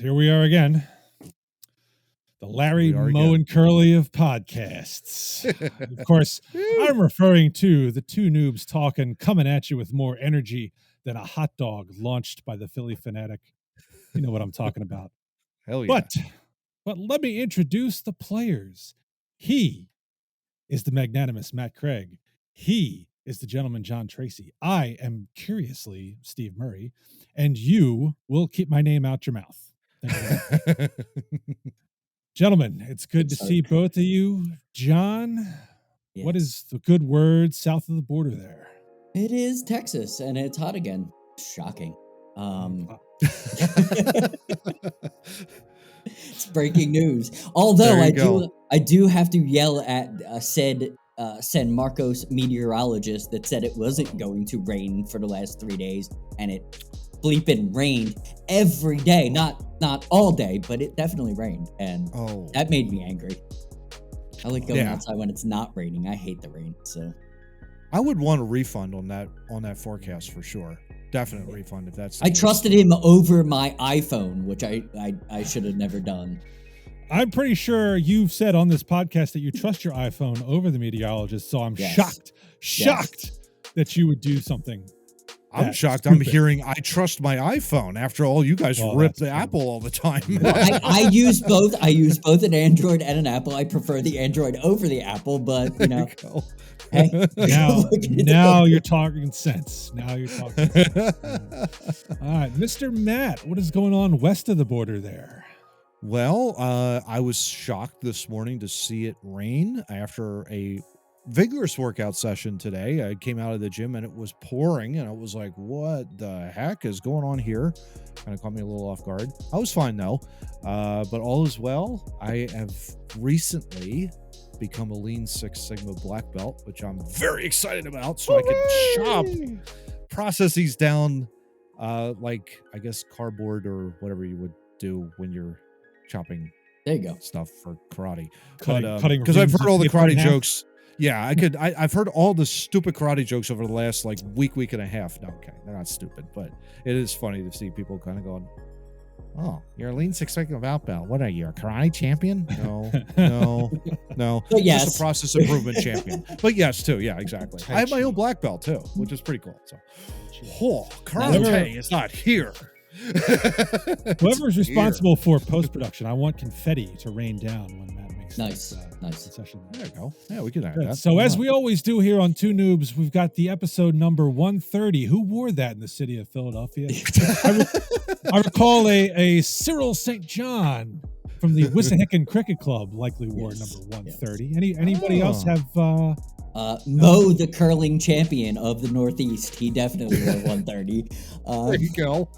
here we are again. The Larry, Moe, and Curly of podcasts. Of course, I'm referring to the Two Noobs talking, coming at you with more energy than a hot dog launched by the Phillie Phanatic. You know what I'm talking about. Hell yeah. But let me introduce the players. He is the magnanimous Matt Craig. He is the gentleman John Tracy. I am curiously Steve Murray, and you will keep my name out your mouth. Thank you. Gentlemen, it's good to see both of you. John, yes. What is the good word south of the border there? It is Texas, and it's hot again. Shocking. It's breaking news. Although I do have to yell at said San Marcos meteorologist that said it wasn't going to rain for the last 3 days, and it bleeping rained every day. Not all day, but it definitely rained, and that made me angry. I like going outside when it's not raining. I hate the rain, so I would want a refund on that forecast for sure. Definite refund if that's the case. Trusted him over my iPhone, which I should have never done. I'm pretty sure you've said on this podcast that you trust your iPhone over the meteorologist, so I'm shocked that you would do something. I'm shocked. Stupid. I'm hearing I trust my iPhone after all you guys rip the Apple all the time. Well, I use both. I use both an Android and an Apple. I prefer the Android over the Apple, but you know. Hey, now you're talking sense. Now you're talking sense. All right, Mr. Matt, what is going on west of the border there? Well, I was shocked this morning to see it rain after a vigorous workout session today. I came out of the gym and it was pouring, and I was like, what the heck is going on here? Kind of caught me a little off guard. I was fine though, but all is well. I have recently become a Lean Six Sigma black belt, which I'm very excited about, so I can chop processes down like I guess cardboard or whatever you would do when you're chopping stuff for karate. Cutting because I've heard all the karate jokes. Yeah, I've heard all the stupid karate jokes over the last like week and a half. No, okay, they're not stupid, but it is funny to see people kind of going, oh, you're a Lean Six Sigma black belt. What are you, a karate champion? No. But yes. Just a process improvement champion. But yes, too. Yeah, exactly. I have my own black belt, too, which is pretty cool. So, karate is not here. Whoever's responsible for post-production, I want confetti to rain down when Matt makes nice session. There you go. Yeah, we can have that. So as we always do here on Two Noobs, we've got the episode number 130. Who wore that in the city of Philadelphia? I recall a Cyril St. John from the Wissahickon Cricket Club likely wore number 130. Yes. Anybody else have... Mo, the curling champion of the Northeast, he definitely wore 130. There you go.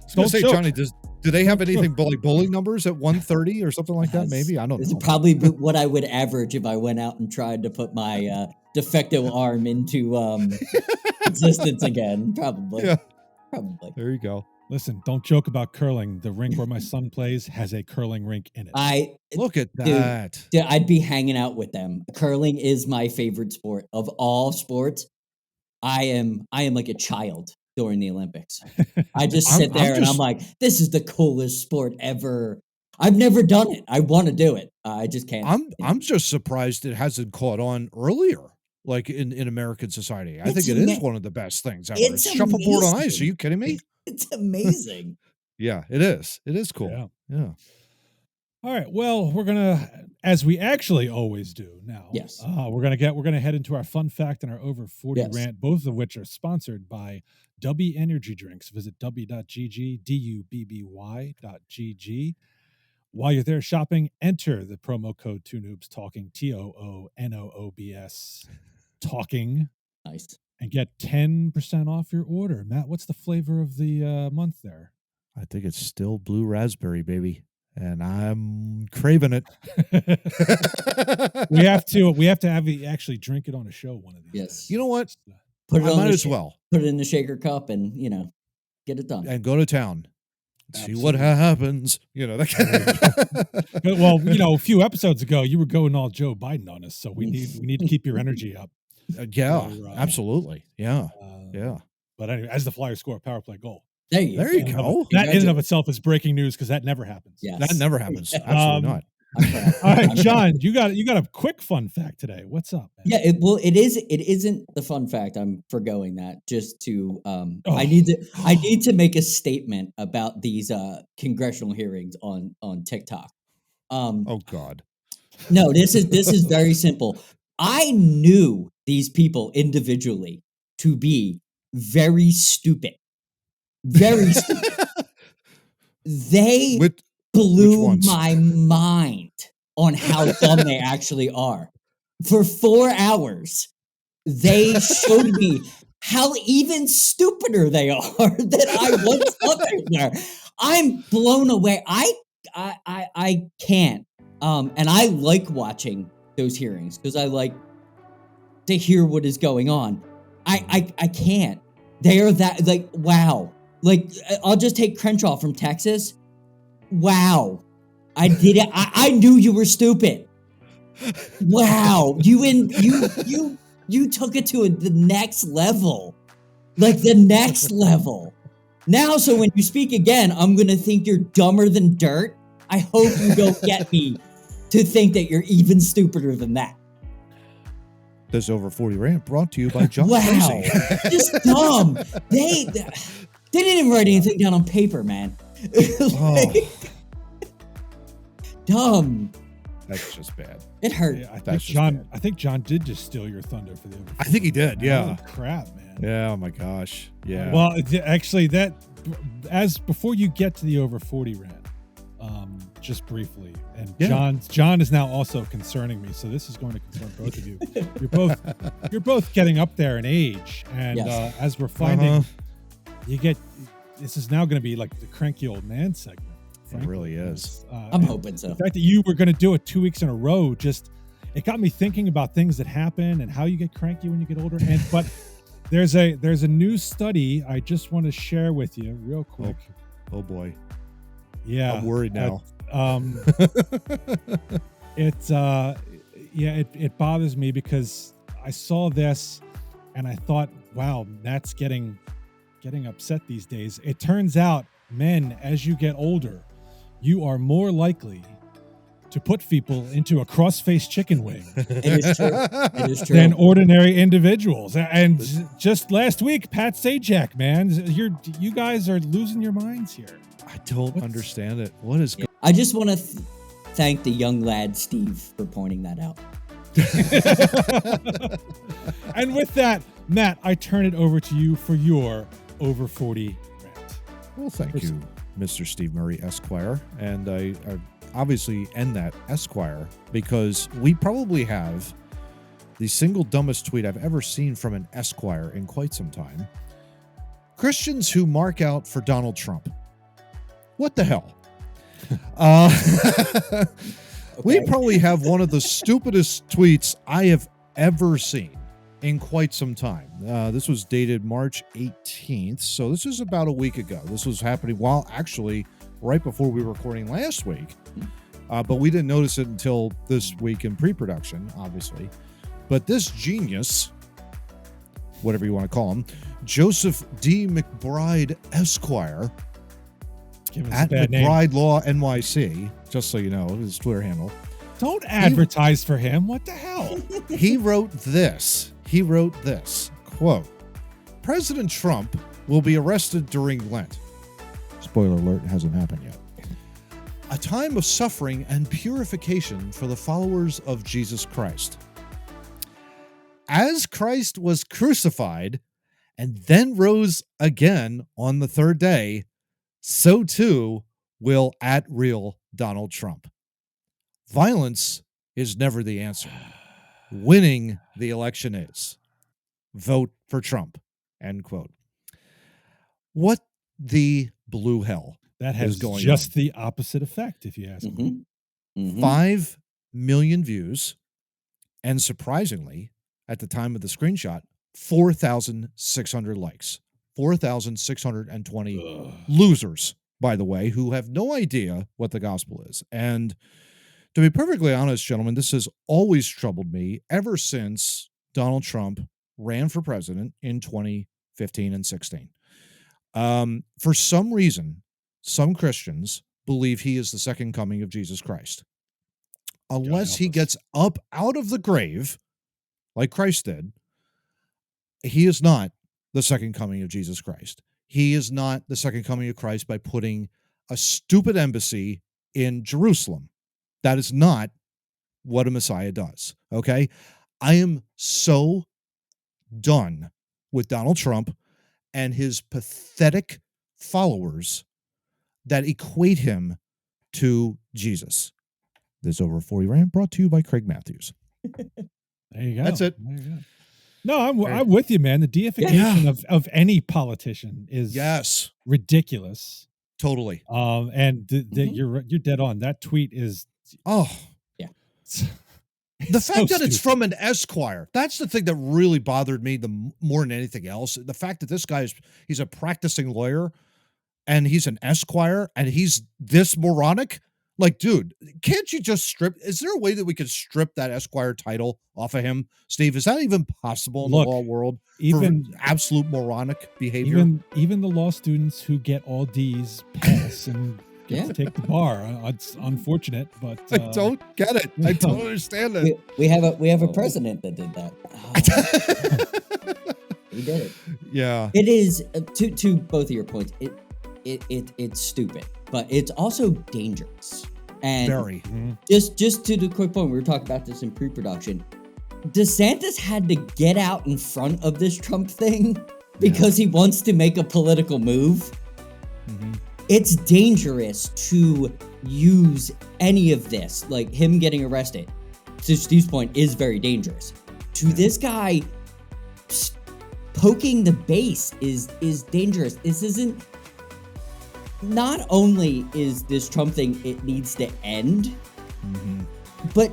I was going to say, Johnny, do they have anything like bowling numbers at 130 or something like that? Maybe. I don't know. It's probably what I would average if I went out and tried to put my defective arm into existence again. Probably. Yeah. Probably. There you go. Listen, don't joke about curling. The rink where my son plays has a curling rink in it. Look at that. Dude, I'd be hanging out with them. Curling is my favorite sport of all sports. I am like a child during the Olympics. I just sit there and I'm like, this is the coolest sport ever. I've never done it. I want to do it. I just can't. I'm just surprised it hasn't caught on earlier, like in American society. I think it is one of the best things ever. It's shuffleboard on ice. Are you kidding me? It's amazing. Yeah, it is. It is cool. Yeah. All right. Well, we're gonna, as we actually always do now. Yes. We're gonna head into our fun fact and our over 40 rant, both of which are sponsored by W Energy Drinks. Visit w.gg, dubby.gg. While you're there shopping, enter the promo code Two Noobs Talking, TOONOOBS Talking. Nice. And get 10% off your order. Matt, what's the flavor of the month there? I think it's still blue raspberry, baby. And I'm craving it. we have to have you actually drink it on a show one of these days. You know what? Put it I might as well. Put it in the shaker cup and, get it done. And go to town. See what happens. That Well, a few episodes ago, you were going all Joe Biden on us, so we need to keep your energy up. Yeah, absolutely. Yeah. But anyway, as the Flyers score a power play goal. There you There you go. go. That in and of itself is breaking news because that never happens. Yes. That never happens. Absolutely not. All right, John, you got a quick fun fact today. What's up, man? Yeah, it isn't the fun fact. I'm forgoing that just to I need to make a statement about these congressional hearings on TikTok. Oh God. No, this is very simple. I knew these people individually to be very stupid. Very stupid. They Which blew ones? my mind on how dumb they actually are. For 4 hours, they showed me how even stupider they are than I once thought they were. I'm blown away. I can't. And I like watching those hearings because I like to hear what is going on. I can't. They are that like wow. Like I'll just take Crenshaw from Texas. Wow. I did it. I knew you were stupid. Wow. You took it to the next level. Like the next level. Now, so when you speak again, I'm going to think you're dumber than dirt. I hope you don't get me to think that you're even stupider than that. This Over 40 rant brought to you by John Wow. Tracy. Just dumb. They didn't even write anything down on paper, man. Dumb. That's just bad. It hurt. Yeah, I think John did just steal your thunder for the over. I think he did. Yeah. Oh, crap, man. Yeah. Oh my gosh. Yeah. Well, actually, before you get to the over 40 rant, just briefly, and John is now also concerning me, so this is going to concern both of you. You're both getting up there in age, and Yes. As we're finding, this is now going to be like the cranky old man segment. It really is. I'm hoping so. The fact that you were going to do it 2 weeks in a row it got me thinking about things that happen and how you get cranky when you get older. But there's a new study I just want to share with you real quick. Oh boy. Yeah. I'm worried now. It bothers me because I saw this and I thought, wow, Matt's getting upset these days. It turns out, men, as you get older, you are more likely to put people into a cross-faced chicken wing. It is true. It is true. Than ordinary individuals. And just last week, Pat Sajak, man, you guys are losing your minds here. I don't understand it. What is? I just want to thank the young lad Steve for pointing that out. And with that, Matt, I turn it over to you for your over 40 rant. Well, thank you, Mr. Steve Murray, Esquire. And I obviously end that Esquire because we probably have the single dumbest tweet I've ever seen from an Esquire in quite some time. Christians who mark out for Donald Trump. What the hell? We probably have one of the stupidest tweets I have ever seen in quite some time. This was dated March 18th, so this is about a week ago. This was happening while actually right before we were recording last week, but we didn't notice it until this week in pre-production, obviously. But this genius, whatever you want to call him, Joseph D. McBride Esquire, at McBride Law NYC, just so you know, his Twitter handle. Don't advertise for him. What the hell? He wrote this. Quote, President Trump will be arrested during Lent. Spoiler alert, it hasn't happened yet. A time of suffering and purification for the followers of Jesus Christ. As Christ was crucified and then rose again on the third day, so too will @real Donald Trump. Violence is never the answer. Winning the election is. Vote for Trump. End quote. What the blue hell that has going just on? The opposite effect, if you ask me. 5 million views, and surprisingly, at the time of the screenshot, 4,600 likes. 4,620 losers, by the way, who have no idea what the gospel is. And to be perfectly honest, gentlemen, this has always troubled me ever since Donald Trump ran for president in 2015 and 16. For some reason, some Christians believe he is the second coming of Jesus Christ. Unless he gets up out of the grave, like Christ did, he is not the second coming of Jesus Christ. He is not the second coming of Christ by putting a stupid embassy in Jerusalem. That is not what a Messiah does, okay? I am so done with Donald Trump and his pathetic followers that equate him to Jesus. This Over 40 rant brought to you by Craig Matthews. There you go. That's it. There you go. No, I'm with you, man. The deification of any politician is ridiculous. Totally. And you're dead on. That tweet is the fact that it's from an Esquire, that's the thing that really bothered me more than anything else. The fact that this guy he's a practicing lawyer and he's an Esquire and he's this moronic. Like, dude, can't you just is there a way that we could strip that Esquire title off of him, Steve? Is that even possible in the law world? Even for absolute moronic behavior? Even the law students who get all D's pass and get to take the bar. It's unfortunate, but I don't get it. I don't understand it. We have a president that did that. He did it. Yeah. It is to both of your points. It's stupid, but it's also dangerous. And very. Just to the quick point, we were talking about this in pre-production. DeSantis had to get out in front of this Trump thing because he wants to make a political move. It's dangerous to use any of this, like him getting arrested. To Steve's point, is very dangerous. To this guy, poking the base is dangerous. This isn't. Not only is this Trump thing, it needs to end, but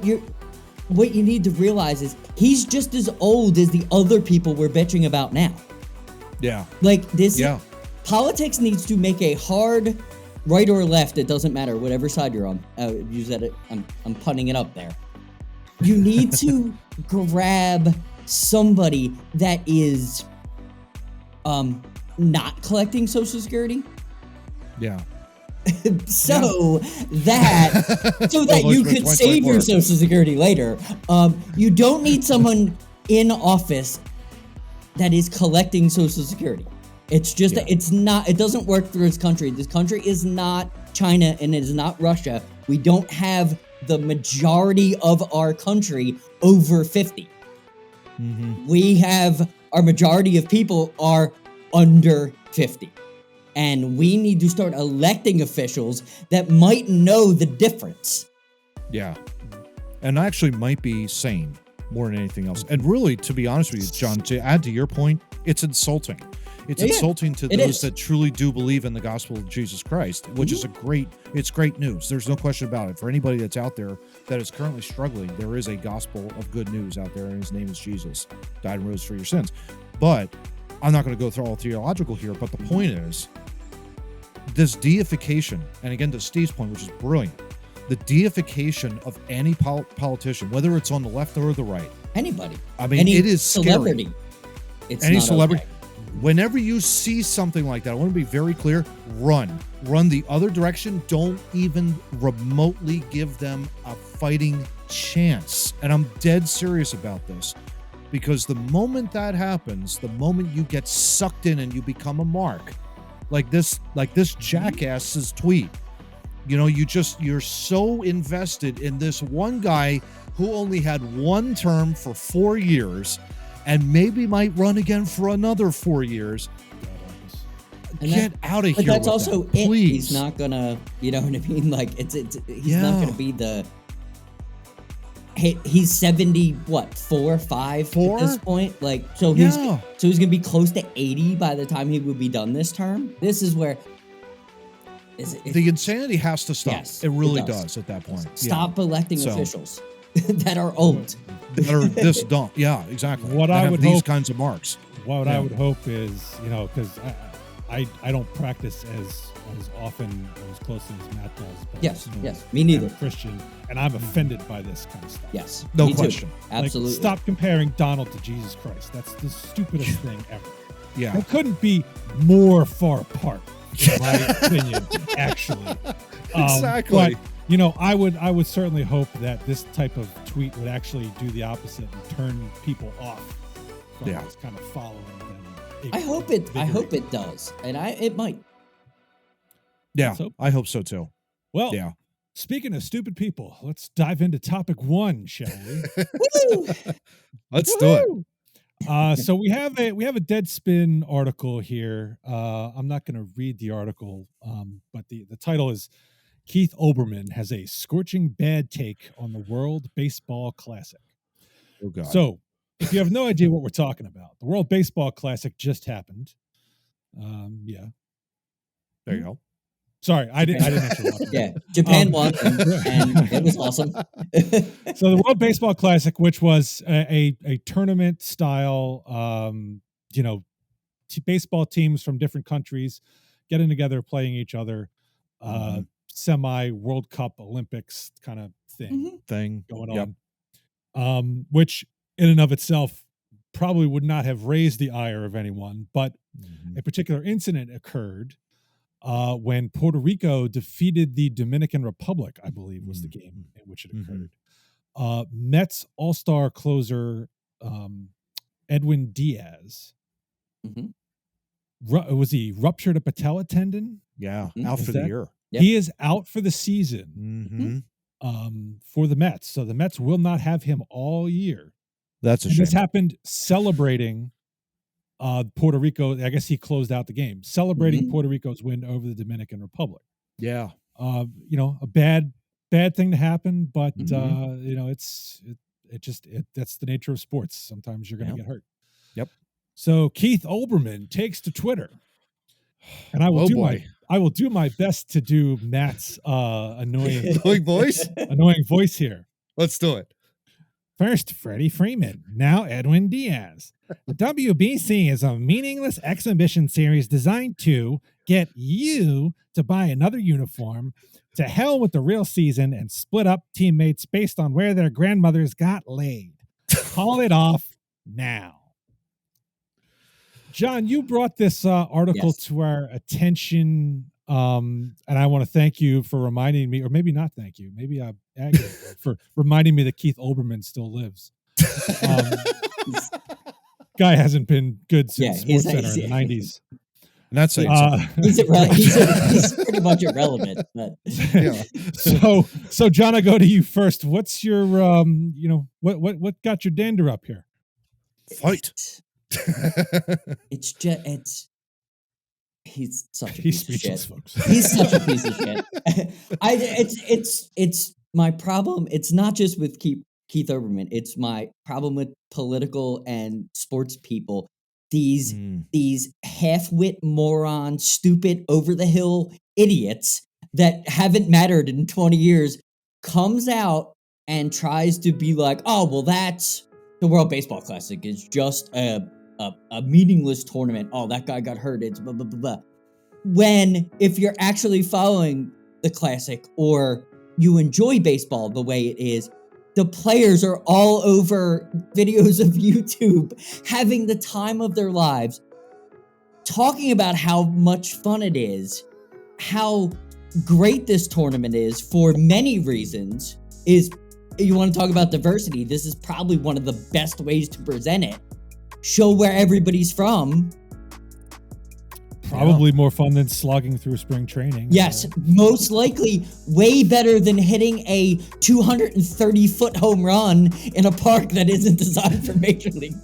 what you need to realize is he's just as old as the other people we're bitching about now. Yeah. Like this, politics needs to make a hard right or left, it doesn't matter, whatever side you're on. Use that, I'm punning it up there. You need to grab somebody that is not collecting Social Security. Yeah. so that you could save your Social Security later. You don't need someone in office that is collecting Social Security. It's just that it doesn't work for this country. This country is not China and it is not Russia. We don't have the majority of our country over 50. We have our majority of people are under 50. And we need to start electing officials that might know the difference. Yeah. And actually might be sane more than anything else. And really, to be honest with you, John, to add to your point, it's insulting. It's insulting to those that truly do believe in the gospel of Jesus Christ, which is it's great news. There's no question about it. For anybody that's out there that is currently struggling, there is a gospel of good news out there, and his name is Jesus. Died and rose for your sins. But I'm not going to go through all theological here, but the point is, this deification, and again to Steve's point, which is brilliant, the deification of any politician, whether it's on the left or the right, anybody. I mean, it is celebrity. Scary. It's any not celebrity. Okay. Whenever you see something like that, I want to be very clear: run the other direction. Don't even remotely give them a fighting chance. And I'm dead serious about this, because the moment that happens, the moment you get sucked in and you become a mark, like this jackass's tweet, you know, you're so invested in this one guy who only had one term for 4 years and maybe might run again for another 4 years. Get out of here. But that's also that, please. He's not gonna, you know what I mean? Like he's not gonna be the. He's 70, what, 5 at this point? Like, so he's gonna be close to 80 by the time he would be done this term. This is where the insanity has to stop. Yes, it really does at that point. Stop electing officials that are old. That are this dumb. Yeah, exactly. What I would these kinds of marks. What I would hope is, you know, because I don't practice as often or as closely as Matt does. But yes, me neither. I'm a Christian, and I'm offended by this kind of stuff. Yes, no question. Absolutely. Like, stop comparing Donald to Jesus Christ. That's the stupidest thing ever. Yeah. They couldn't be more far apart, in my opinion, actually. Exactly. But, I would certainly hope that this type of tweet would actually do the opposite and turn people off from this kind of following them. I hope it does. And it might. Yeah, I hope so too. Well, speaking of stupid people, let's dive into topic 1, shall we? Let's do it. So we have a Deadspin article here. I'm not going to read the article, but the title is Keith Olbermann has a scorching bad take on the World Baseball Classic. Oh God. So if you have no idea what we're talking about, the World Baseball Classic just happened. There you go. Sorry, I didn't actually watch it. Yeah, Japan won, and it was awesome. So the World Baseball Classic, which was a tournament style, baseball teams from different countries getting together, playing each other, semi World Cup Olympics kind of thing going on, which in and of itself probably would not have raised the ire of anyone, but a particular incident occurred when Puerto Rico defeated the Dominican Republic, I believe was the game in which it occurred. Mets all-star closer Edwin Diaz, was he ruptured a patella tendon? Yeah, out for the year. Yep. He is out for the season for the Mets. So the Mets will not have him all year. That's a shame. This happened celebrating Puerto Rico. I guess he closed out the game, celebrating Puerto Rico's win over the Dominican Republic. Yeah. A bad thing to happen, but that's the nature of sports. Sometimes you're going to get hurt. Yep. So Keith Olbermann takes to Twitter, and I will do my best to do Matt's annoying voice here. Let's do it. First, Freddie Freeman, now Edwin Diaz. The WBC is a meaningless exhibition series designed to get you to buy another uniform, to hell with the real season, and split up teammates based on where their grandmothers got laid. Call it off now. John, you brought this article to our attention, and I want to thank you for reminding me, or maybe not thank you, maybe I for reminding me that Keith Olbermann still lives. Guy hasn't been good since SportsCenter in the 90s. And that's he's pretty much irrelevant. But. So John, I go to you first. What's your what got your dander up here? Fight. He's such a piece of shit. Folks. He's such a piece of shit. It's my problem. It's not just with Keith Olbermann. It's my problem with political and sports people. These half-wit morons, stupid, over-the-hill idiots that haven't mattered in 20 years comes out and tries to be like, oh, well, that's the World Baseball Classic. It's just a meaningless tournament. Oh, that guy got hurt. It's blah, blah, blah, blah. When, if you're actually following the Classic or you enjoy baseball the way it is, the players are all over videos of YouTube having the time of their lives, talking about how much fun it is, how great this tournament is for many reasons. You want to talk about diversity, this is probably one of the best ways to present it. Show where everybody's from. Probably more fun than slogging through spring training. Yes, most likely way better than hitting a 230-foot home run in a park that isn't designed for major league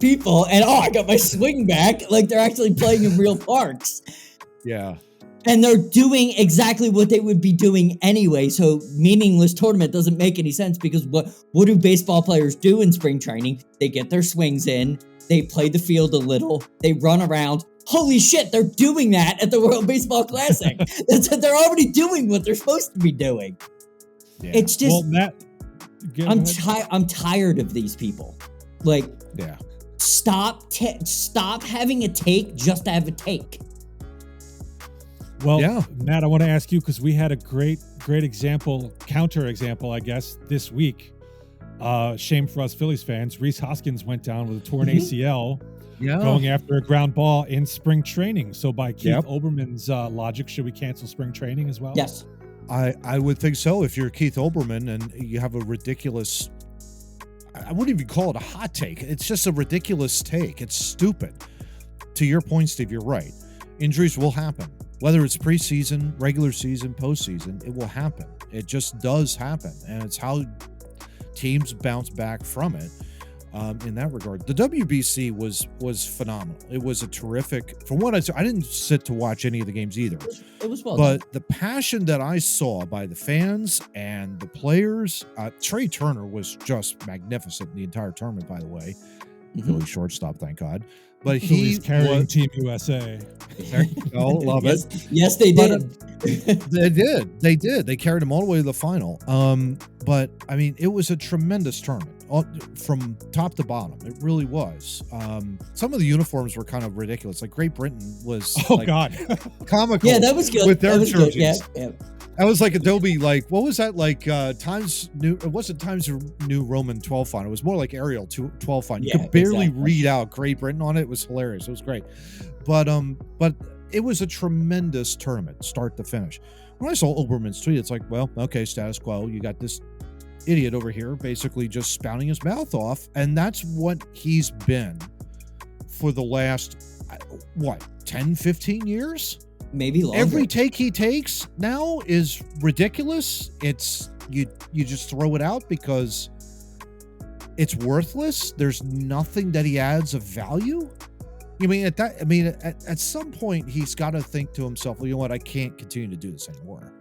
people. And I got my swing back. Like they're actually playing in real parks. Yeah. And they're doing exactly what they would be doing anyway. So meaningless tournament doesn't make any sense because what do baseball players do in spring training? They get their swings in. They play the field a little. They run around. Holy shit, they're doing that at the World Baseball Classic. They're already doing what they're supposed to be doing. Yeah. It's just, I'm tired of these people. Like, stop having a take just to have a take. Well, Matt, I want to ask you because we had a great example, counter example, I guess, this week Shame for us Phillies fans. Rhys Hoskins went down with a torn ACL Yeah. going after a ground ball in spring training. So by Keith Olbermann's logic, should we cancel spring training as well? Yes. I would think so. If you're Keith Olbermann and you have a ridiculous, I wouldn't even call it a hot take. It's just a ridiculous take. It's stupid. To your point, Steve, you're right. Injuries will happen. Whether it's preseason, regular season, postseason, it will happen. It just does happen. And it's how teams bounce back from it. In that regard, the WBC was phenomenal. It was a terrific. From what I didn't sit to watch any of the games either. It was well but done. the passion that I saw by the fans and the players, Trey Turner was just magnificent the entire tournament. By the way, Philly shortstop, thank God. But he's carrying Team USA. Oh, love yes, it. Yes, they did. They did. They carried him all the way to the final. But I mean, it was a tremendous tournament from top to bottom. It really was. Some of the uniforms were kind of ridiculous. Like Great Britain was comical. Yeah, that was good. With their jerseys. Yeah. That was like Adobe, like, what was that? Like Times New, it wasn't Times New Roman 12 font. It was more like Arial 12 font. You could barely read out Great Britain on it. It was hilarious. It was great. But it was a tremendous tournament, start to finish. When I saw Olbermann's tweet, it's like, well, okay, status quo. You got this idiot over here basically just spouting his mouth off. And that's what he's been for the last, 10, 15 years? Maybe longer. Every take he takes now is ridiculous. It's you just throw it out because it's worthless. There's nothing that he adds of value. At some point he's got to think to himself, well, you know what, I can't continue to do this anymore.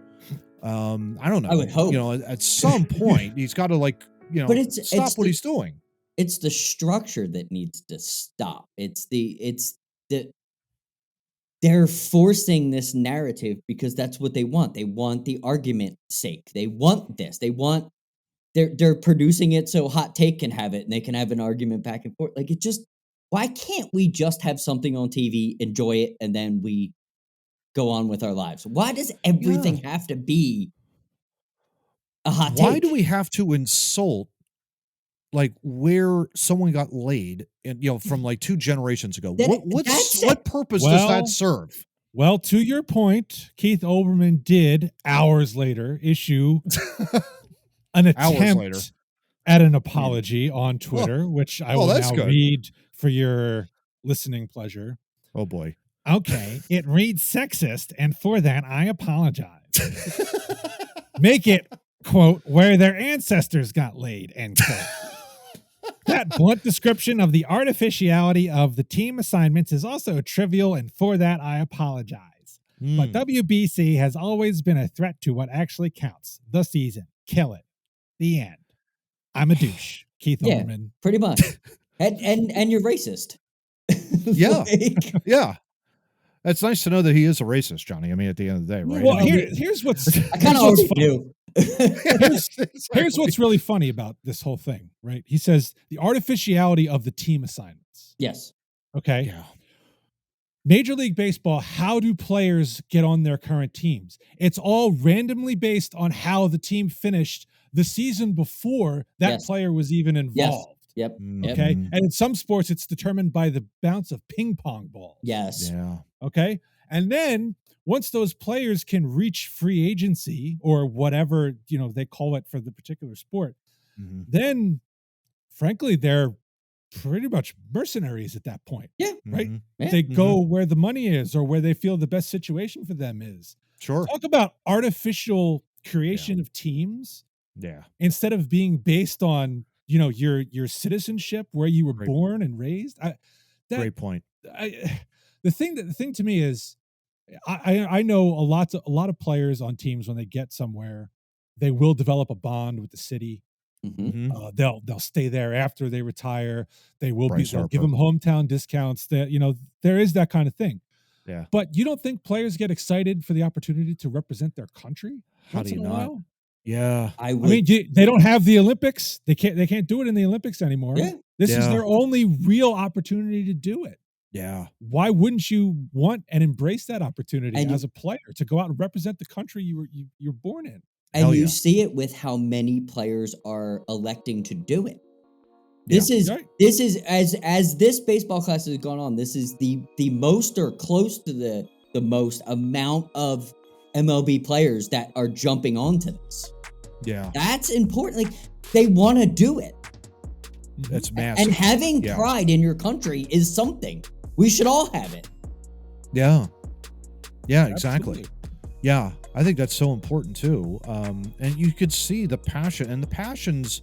I don't know. I would hope. At some point he's got to but stop what he's doing. It's the structure that needs to stop. It's the they're forcing this narrative because that's what they want. They want the argument's sake. They want this. They're producing it so Hot Take can have it and they can have an argument back and forth. Like why can't we just have something on TV, enjoy it, and then we go on with our lives? Why does everything have to be a hot take? Why do we have to insult like where someone got laid and from like 2 generations ago? What purpose does that serve? Well, to your point, Keith Olbermann did hours later issue an attempt at an apology on Twitter, which I will now read for your listening pleasure. Oh boy. Okay, it reads sexist, and for that I apologize. Make it, quote, where their ancestors got laid, end quote. That blunt description of the artificiality of the team assignments is also trivial, and for that I apologize. But WBC has always been a threat to what actually counts. The season. Kill it. The end. I'm a douche. Keith Olbermann. Pretty much. And you're racist. Yeah. Yeah. It's nice to know that he is a racist, Johnny. I mean, at the end of the day, right? Well, here's what's I kind of already knew. Here's what's really funny about this whole thing, right? He says the artificiality of the team assignments. Yes. Okay. Yeah. Major League Baseball, how do players get on their current teams? It's all randomly based on how the team finished the season before that player was even involved. Yes. Yep. Okay. And in some sports, it's determined by the bounce of ping pong balls. Yes. Yeah. Okay. And then once those players can reach free agency or whatever, they call it for the particular sport, then frankly, they're pretty much mercenaries at that point. Yeah. Right. Yeah. They go where the money is or where they feel the best situation for them is. Sure. Talk about artificial creation of teams. Yeah. Instead of being based on, your citizenship, where you were born and raised. Great point. The thing to me is, I know a lot of players on teams, when they get somewhere, they will develop a bond with the city. They'll stay there after they retire. They'll give them hometown discounts. That there is that kind of thing. Yeah. But you don't think players get excited for the opportunity to represent their country? How do you not? Yeah. I mean, they don't have the Olympics. They can't do it in the Olympics anymore. Yeah. This is their only real opportunity to do it. Yeah. Why wouldn't you want and embrace that opportunity as a player to go out and represent the country you're born in? And you see it with how many players are electing to do it. This is as this baseball class has gone on, this is the most or close to the most amount of MLB players that are jumping onto this. Yeah. That's important. Like, they want to do it. That's massive. And having pride in your country is something. We should all have it. Yeah. Yeah, exactly. Absolutely. Yeah, I think that's so important too. And you could see the passion, and the passions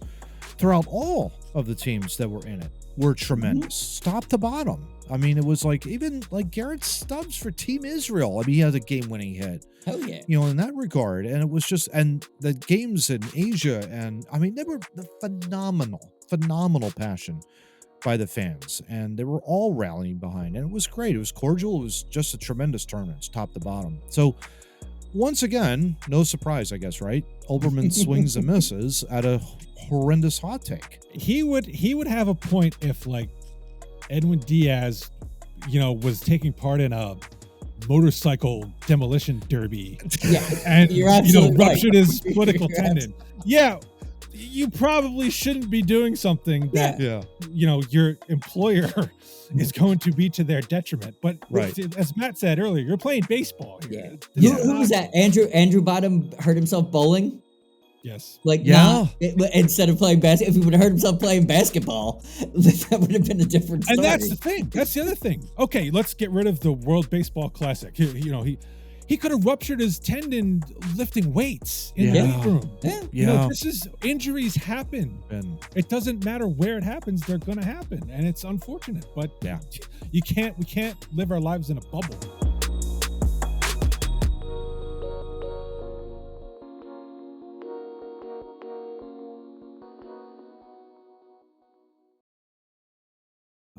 throughout all of the teams that were in it were tremendous, top to bottom. I mean, it was like, even like Garrett Stubbs for Team Israel. I mean, he had a game-winning hit. Hell yeah. You know, in that regard. And it was just, and the games in Asia, and I mean, they were phenomenal passion by the fans, and they were all rallying behind, and it was great. It was cordial. It was just a tremendous tournament, top to bottom. So once again, no surprise, I guess, right? Olbermann swings and misses at a horrendous hot take. He would have a point if, like, Edwin Diaz, you know, was taking part in a motorcycle demolition derby, and ruptured his political tendon. Yeah, you probably shouldn't be doing something that you know, your employer is going to be to their detriment. But as Matt said earlier, you're playing baseball here. Who was that? Andrew Bottom hurt himself bowling. Yes. Like, instead of playing basketball, if he would have hurt himself playing basketball, that would have been a different story. And that's the thing. That's the other thing. Okay, let's get rid of the World Baseball Classic. You know, he could have ruptured his tendon lifting weights in the weight room. You know, injuries happen. And it doesn't matter where it happens, they're going to happen. And it's unfortunate, but we can't live our lives in a bubble.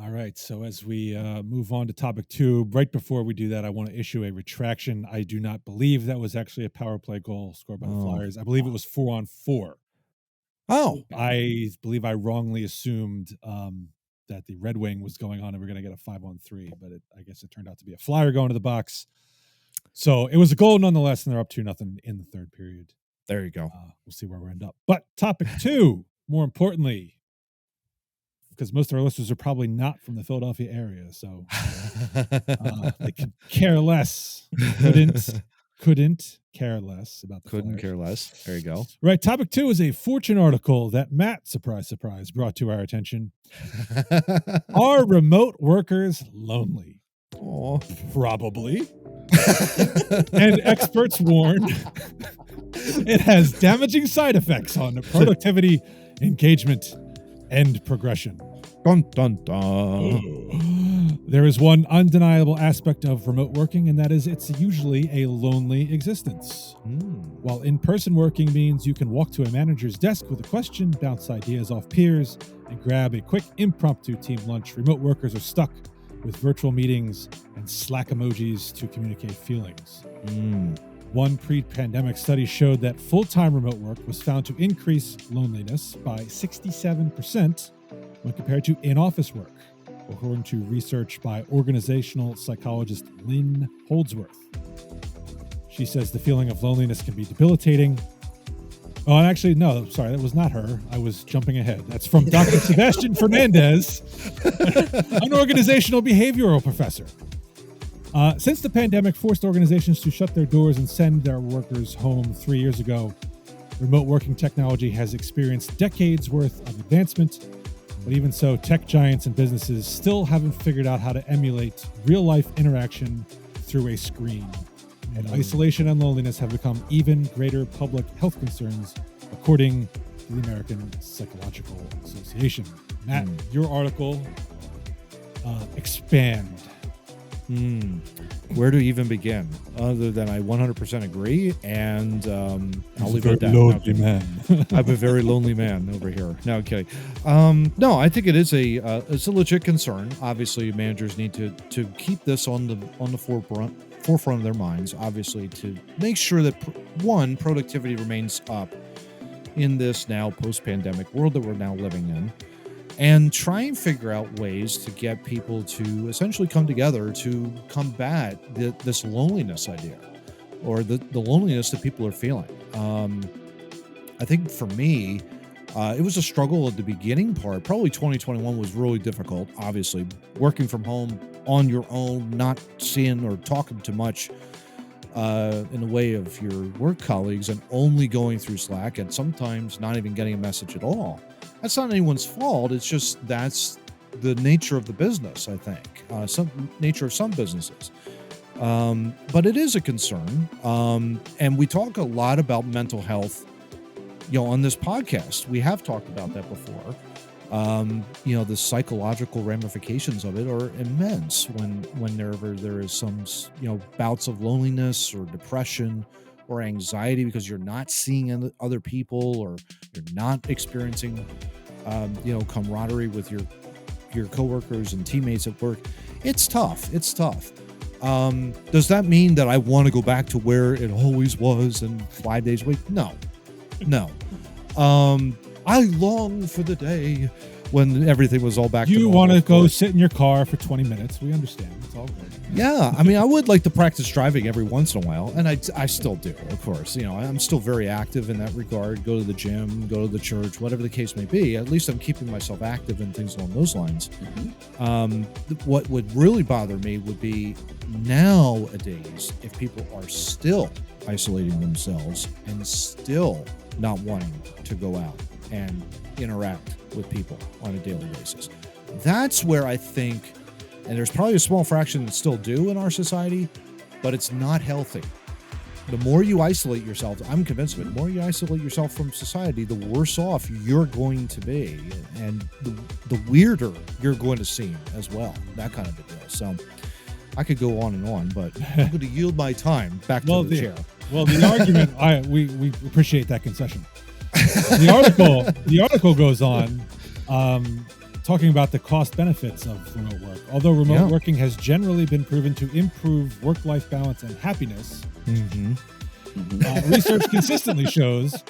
All right, so as we move on to topic 2, right before we do that, I want to issue a retraction. I do not believe that was actually a power play goal scored by the Flyers. I believe it was 4-on-4. Oh. I believe I wrongly assumed that the Red Wing was going on and we're going to get a 5-on-3, but I guess it turned out to be a Flyer going to the box. So it was a goal nonetheless, and they're up 2-0 in the third period. There you go. We'll see where we end up. But topic 2, more importantly, because most of our listeners are probably not from the Philadelphia area, so they could care less. Couldn't care less about the Flyers. Care less. There you go. Right. Topic 2 is a Fortune article that Matt, surprise, brought to our attention. Are remote workers lonely? Oh, probably. And experts warn it has damaging side effects on productivity, engagement, and progression. Dun, dun, dun. There is one undeniable aspect of remote working, and that is it's usually a lonely existence. While in-person working means you can walk to a manager's desk with a question, bounce ideas off peers, and grab a quick impromptu team lunch, remote workers are stuck with virtual meetings and Slack emojis to communicate feelings. One pre-pandemic study showed that full-time remote work was found to increase loneliness by 67% when compared to in-office work, according to research by organizational psychologist Lynn Holdsworth. She says the feeling of loneliness can be debilitating. Oh, and actually, no, sorry, that was not her. I was jumping ahead. That's from Dr. Sebastian Fernandez, an organizational behavioral professor. Since the pandemic forced organizations to shut their doors and send their workers home 3 years ago, remote working technology has experienced decades worth of advancement. But even so, tech giants and businesses still haven't figured out how to emulate real-life interaction through a screen. And isolation and loneliness have become even greater public health concerns, according to the American Psychological Association. Matt, your article, expand. Where to even begin? Other than I 100% agree, and I'll leave it at that. Lonely man. I'm a very lonely man over here. No, okay. No, I think it is it's a legit concern. Obviously, managers need to keep this on the forefront of their minds. Obviously, to make sure that productivity remains up in this now post-pandemic world that we're now living in. And try and figure out ways to get people to essentially come together to combat this loneliness idea, or the loneliness that people are feeling. I think for me, it was a struggle at the beginning part. Probably 2021 was really difficult, obviously. Working from home on your own, not seeing or talking too much in the way of your work colleagues, and only going through Slack, and sometimes not even getting a message at all. That's not anyone's fault. It's just that's the nature of the business, I think. Some nature of some businesses. But it is a concern. And we talk a lot about mental health, on this podcast. We have talked about that before. The psychological ramifications of it are immense whenever there is some, bouts of loneliness or depression or anxiety because you're not seeing other people, or you're not experiencing, camaraderie with your coworkers and teammates at work. It's tough. Does that mean that I want to go back to where it always was and 5 days a week? No. I long for the day when everything was all back to normal. You want to go sit in your car for 20 minutes. We understand. It's all good. Yeah. I mean, I would like to practice driving every once in a while, and I still do, of course. I'm still very active in that regard. Go to the gym, go to the church, whatever the case may be. At least I'm keeping myself active and things along those lines. What would really bother me would be nowadays if people are still isolating themselves and still not wanting to go out and interact with people on a daily basis. That's where I think, and there's probably a small fraction that still do in our society, but it's not healthy. The more you isolate yourself, I'm convinced of it, the more you isolate yourself from society, the worse off you're going to be, and the weirder you're going to seem as well, that kind of a deal. So I could go on and on, but I'm going to yield my time back to the chair. Well, the argument, we appreciate that concession. The article goes on talking about the cost benefits of remote work. Although remote working has generally been proven to improve work-life balance and happiness, research consistently shows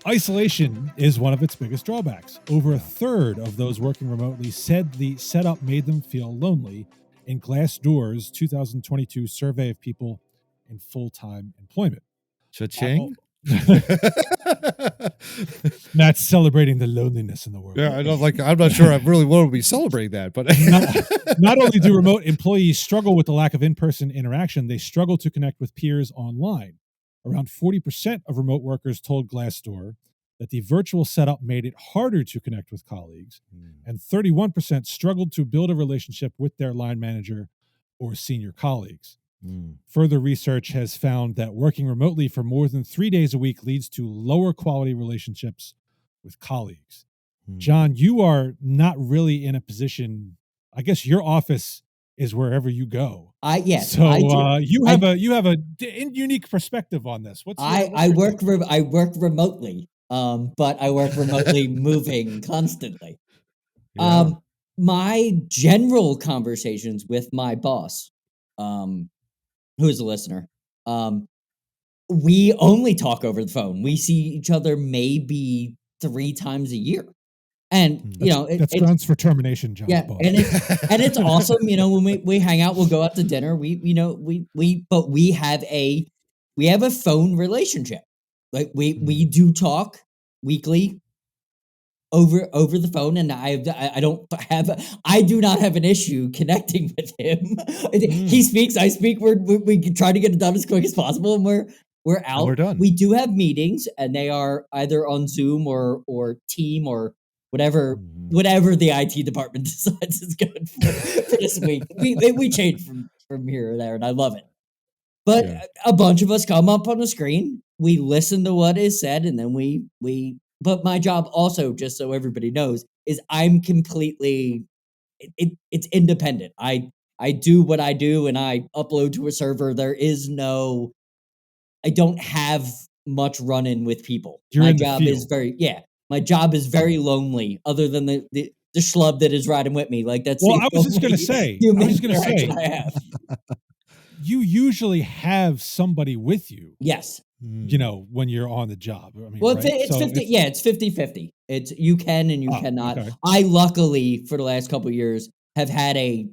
isolation is one of its biggest drawbacks. Over a third of those working remotely said the setup made them feel lonely in Glassdoor's 2022 survey of people in full-time employment. Cha-ching. Matt's celebrating the loneliness in the world. Yeah, I'm not sure I really want to be celebrating that, but not only do remote employees struggle with the lack of in-person interaction, they struggle to connect with peers online. Around 40% of remote workers told Glassdoor that the virtual setup made it harder to connect with colleagues, and 31% struggled to build a relationship with their line manager or senior colleagues. Further research has found that working remotely for more than 3 days a week leads to lower quality relationships with colleagues. John, you are not really in a position, I guess your office is wherever you go. Yes. So you have a unique perspective on this. I work remotely, but I work remotely moving constantly. Yeah. My general conversations with my boss, who's a listener, we only talk over the phone. We see each other maybe 3 times a year. And that's grounds for termination, John. Yeah, and it's awesome. When we hang out, we'll go out to dinner. But we have a phone relationship. Like we do talk weekly over the phone, and I do not have an issue connecting with him. He speaks, I speak. We try to get it done as quick as possible, and we're out. We're done. We do have meetings, and they are either on Zoom or Team or whatever the IT department decides is good for this week. We change from here or there, and I love it. But a bunch of us come up on the screen, we listen to what is said, and then we. But my job also, just so everybody knows, is I'm completely. It's independent. I do what I do, and I upload to a server. There is no. I don't have much run-in with people. My job is My job is very lonely, other than the schlub that is riding with me. Like that's. Well, I was just going to say. I have. You usually have somebody with you. Yes. When you're on the job. I mean, well, right? it's 50. It's 50-50. It's you can and you cannot. Okay. I luckily for the last couple of years have had a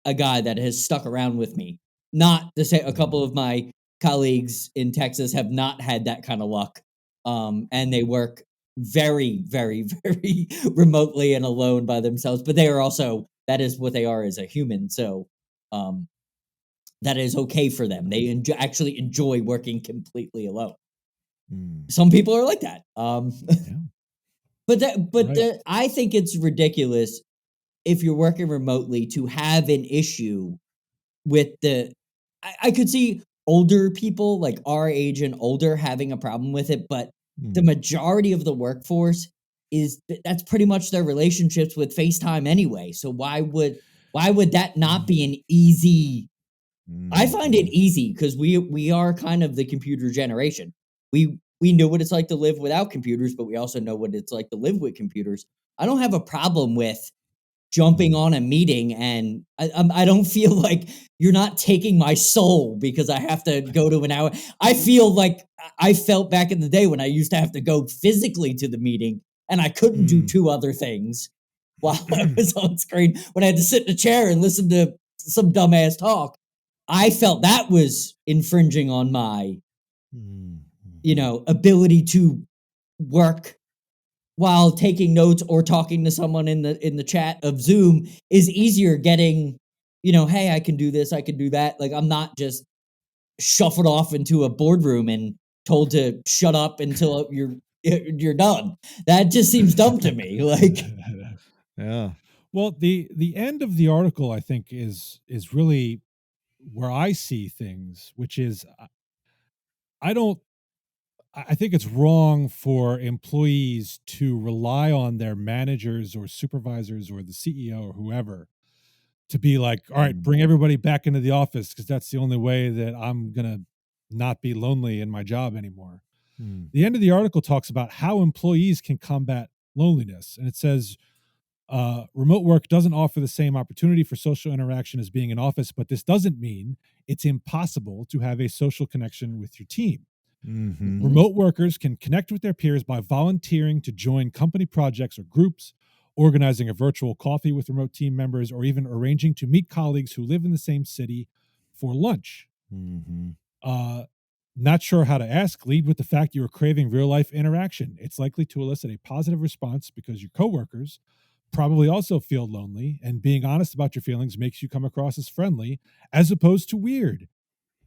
guy that has stuck around with me. Not to say a couple of my colleagues in Texas have not had that kind of luck. and they work very, very, very remotely and alone by themselves. But they are also, that is what they are as a human. So that is okay for them. They actually enjoy working completely alone. Some people are like that. But I think it's ridiculous if you're working remotely to have an issue with I could see older people like our age and older having a problem with it, but the majority of the workforce that's pretty much their relationships with FaceTime anyway. So why would that not be an easy? I find it easy because we are kind of the computer generation. We know what it's like to live without computers, but we also know what it's like to live with computers. I don't have a problem with jumping on a meeting, and I don't feel like you're not taking my soul because I have to go to an hour. I feel like I felt back in the day when I used to have to go physically to the meeting, and I couldn't do two other things while I was on screen. When I had to sit in a chair and listen to some dumbass talk, I felt that was infringing on my, ability to work while taking notes or talking to someone in the chat of Zoom is easier getting, hey, I can do this, I can do that. Like, I'm not just shuffled off into a boardroom and told to shut up until you're done. That just seems dumb to me. Like, yeah. Well, the end of the article, I think, is really where I see things, which is I think it's wrong for employees to rely on their managers or supervisors or the CEO or whoever to be like, all right, bring everybody back into the office because that's the only way that I'm going to not be lonely in my job anymore. The end of the article talks about how employees can combat loneliness. And it says, remote work doesn't offer the same opportunity for social interaction as being in office, but this doesn't mean it's impossible to have a social connection with your team. Remote workers can connect with their peers by volunteering to join company projects or groups, organizing a virtual coffee with remote team members, or even arranging to meet colleagues who live in the same city for lunch. Not sure how to ask? Lead with the fact you are craving real-life interaction. It's likely to elicit a positive response because your coworkers probably also feel lonely, and being honest about your feelings makes you come across as friendly as opposed to weird,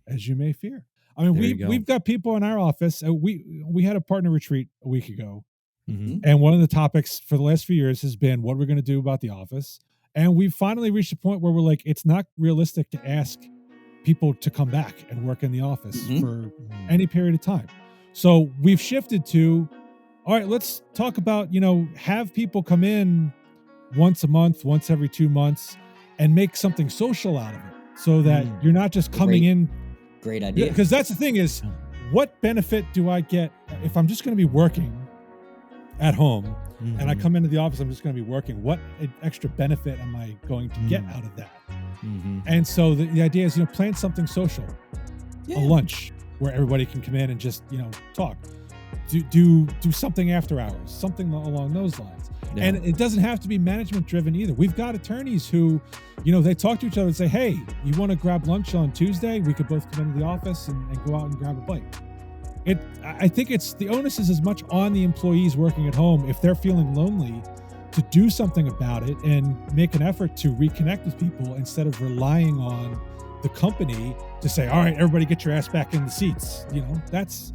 as you may fear. I mean, we've got people in our office. We had a partner retreat a week ago, and one of the topics for the last few years has been what we're going to do about the office. And we've finally reached a point where we're like, it's not realistic to ask people to come back and work in the office for any period of time. So we've shifted to, all right, let's talk about, have people come in once a month, once every 2 months, and make something social out of it so that you're not just coming in. Great idea. Because that's the thing is, what benefit do I get if I'm just going to be working at home and I come into the office, I'm just going to be working. What extra benefit am I going to get out of that? And so the idea is, plan something social, a lunch where everybody can come in and just, talk, do something after hours, something along those lines. Yeah. And it doesn't have to be management driven either. We've got attorneys who, they talk to each other and say, hey, you want to grab lunch on Tuesday? We could both come into the office and go out and grab a bite. I think the onus is as much on the employees working at home if they're feeling lonely to do something about it and make an effort to reconnect with people instead of relying on the company to say, all right, everybody get your ass back in the seats. That's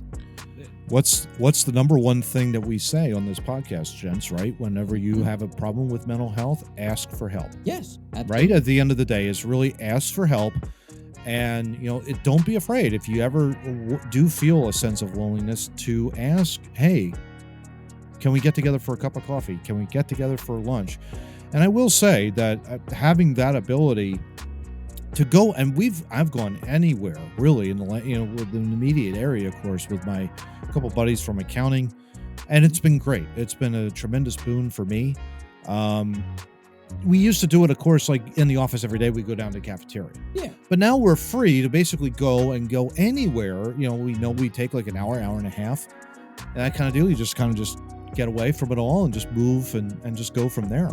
what's the number one thing that we say on this podcast, gents, right? Whenever you have a problem with mental health, ask for help. Yes, absolutely. Right? At the end of the day, is really ask for help. And, don't be afraid if you ever do feel a sense of loneliness to ask, hey, can we get together for a cup of coffee? Can we get together for lunch? And I will say that having that ability to go, and I've gone anywhere really in within the immediate area, of course, with my couple buddies from accounting, and it's been great. It's been a tremendous boon for me. We used to do it, of course, like in the office every day. We go down to the cafeteria. Yeah. But now we're free to basically go anywhere. We know we take like an hour and a half, and that kind of deal. You just kind of just get away from it all and just move and just go from there.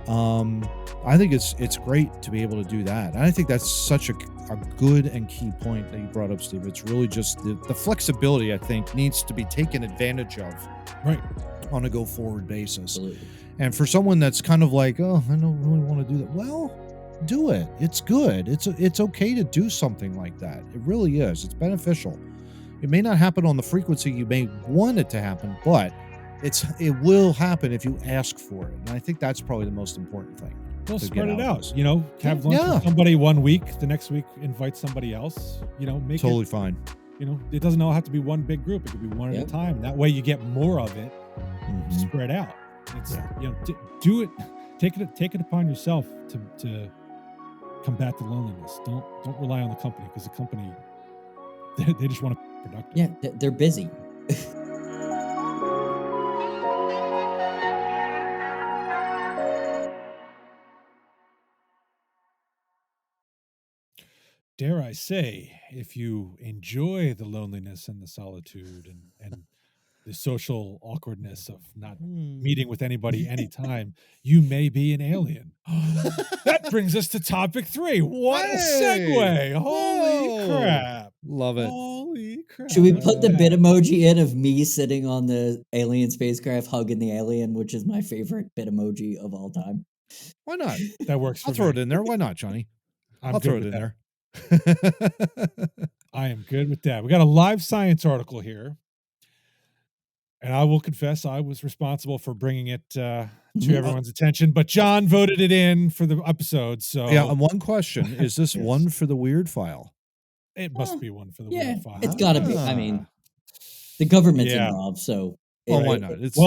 I think it's great to be able to do that. And I think that's such a good and key point that you brought up, Steve. It's really just the flexibility, I think, needs to be taken advantage of, right, on a go forward basis. Absolutely. And for someone that's kind of like, oh, I don't really want to do that. Well, do it. It's good. It's okay to do something like that. It really is. It's beneficial. It may not happen on the frequency you may want it to happen, but it will happen if you ask for it. And I think that's probably the most important thing. Well, to spread get it out of out. this. You know, have lunch with somebody one week, the next week invite somebody else. You know, make totally it fine. You know, it doesn't all have to be one big group. It could be one at a time. That way, you get more of it spread out. It's you know, do it. Take it upon yourself to combat the loneliness. Don't rely on the company, because the company they just want to be productive. Yeah, they're busy. Dare I say, if you enjoy the loneliness and the solitude and the social awkwardness of not meeting with anybody anytime, you may be an alien. That brings us to topic 3. What a segue! Holy crap! Love it. Holy crap! Should we put the bit emoji in of me sitting on the alien spacecraft hugging the alien, which is my favorite bit emoji of all time? Why not? That works for I'll throw it in there. Why not, Johnny? I'll throw it in there. I am good with that. We got a live science article here. And I will confess, I was responsible for bringing it to everyone's attention, but John voted it in for the episode. So yeah, and one question, is this one for the weird file? It must be one for the weird file. It's got to be. I mean, the government's involved, so. Well, why not? It's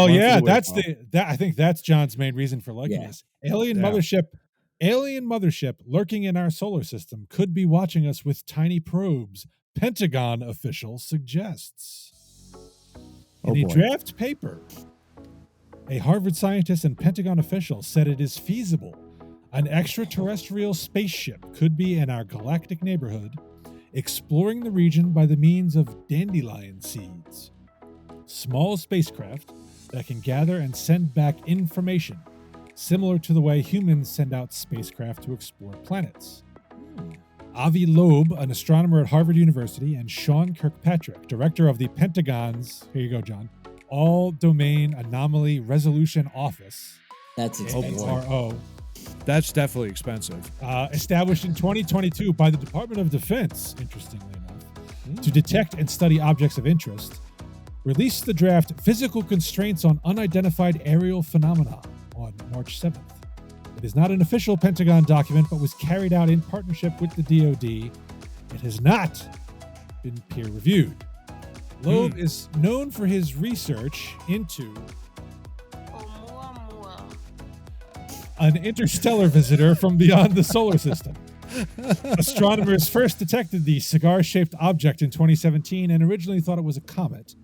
that's I think that's John's main reason for liking this. Alien mothership lurking in our solar system could be watching us with tiny probes, Pentagon official suggests. In a draft paper, a Harvard scientist and Pentagon official said it is feasible an extraterrestrial spaceship could be in our galactic neighborhood, exploring the region by the means of dandelion seeds, small spacecraft that can gather and send back information, similar to the way humans send out spacecraft to explore planets. Avi Loeb, an astronomer at Harvard University, and Sean Kirkpatrick, director of the Pentagon's, here you go, John, All Domain Anomaly Resolution Office. That's expensive. ARO. That's definitely expensive. Established in 2022 by the Department of Defense, interestingly enough, to detect and study objects of interest, released the draft Physical Constraints on Unidentified Aerial Phenomena on March 7th. It is not an official Pentagon document, but was carried out in partnership with the DoD. It has not been peer-reviewed. Loeb is known for his research into an interstellar visitor from beyond the solar system. Astronomers first detected the cigar-shaped object in 2017 and originally thought it was a comet.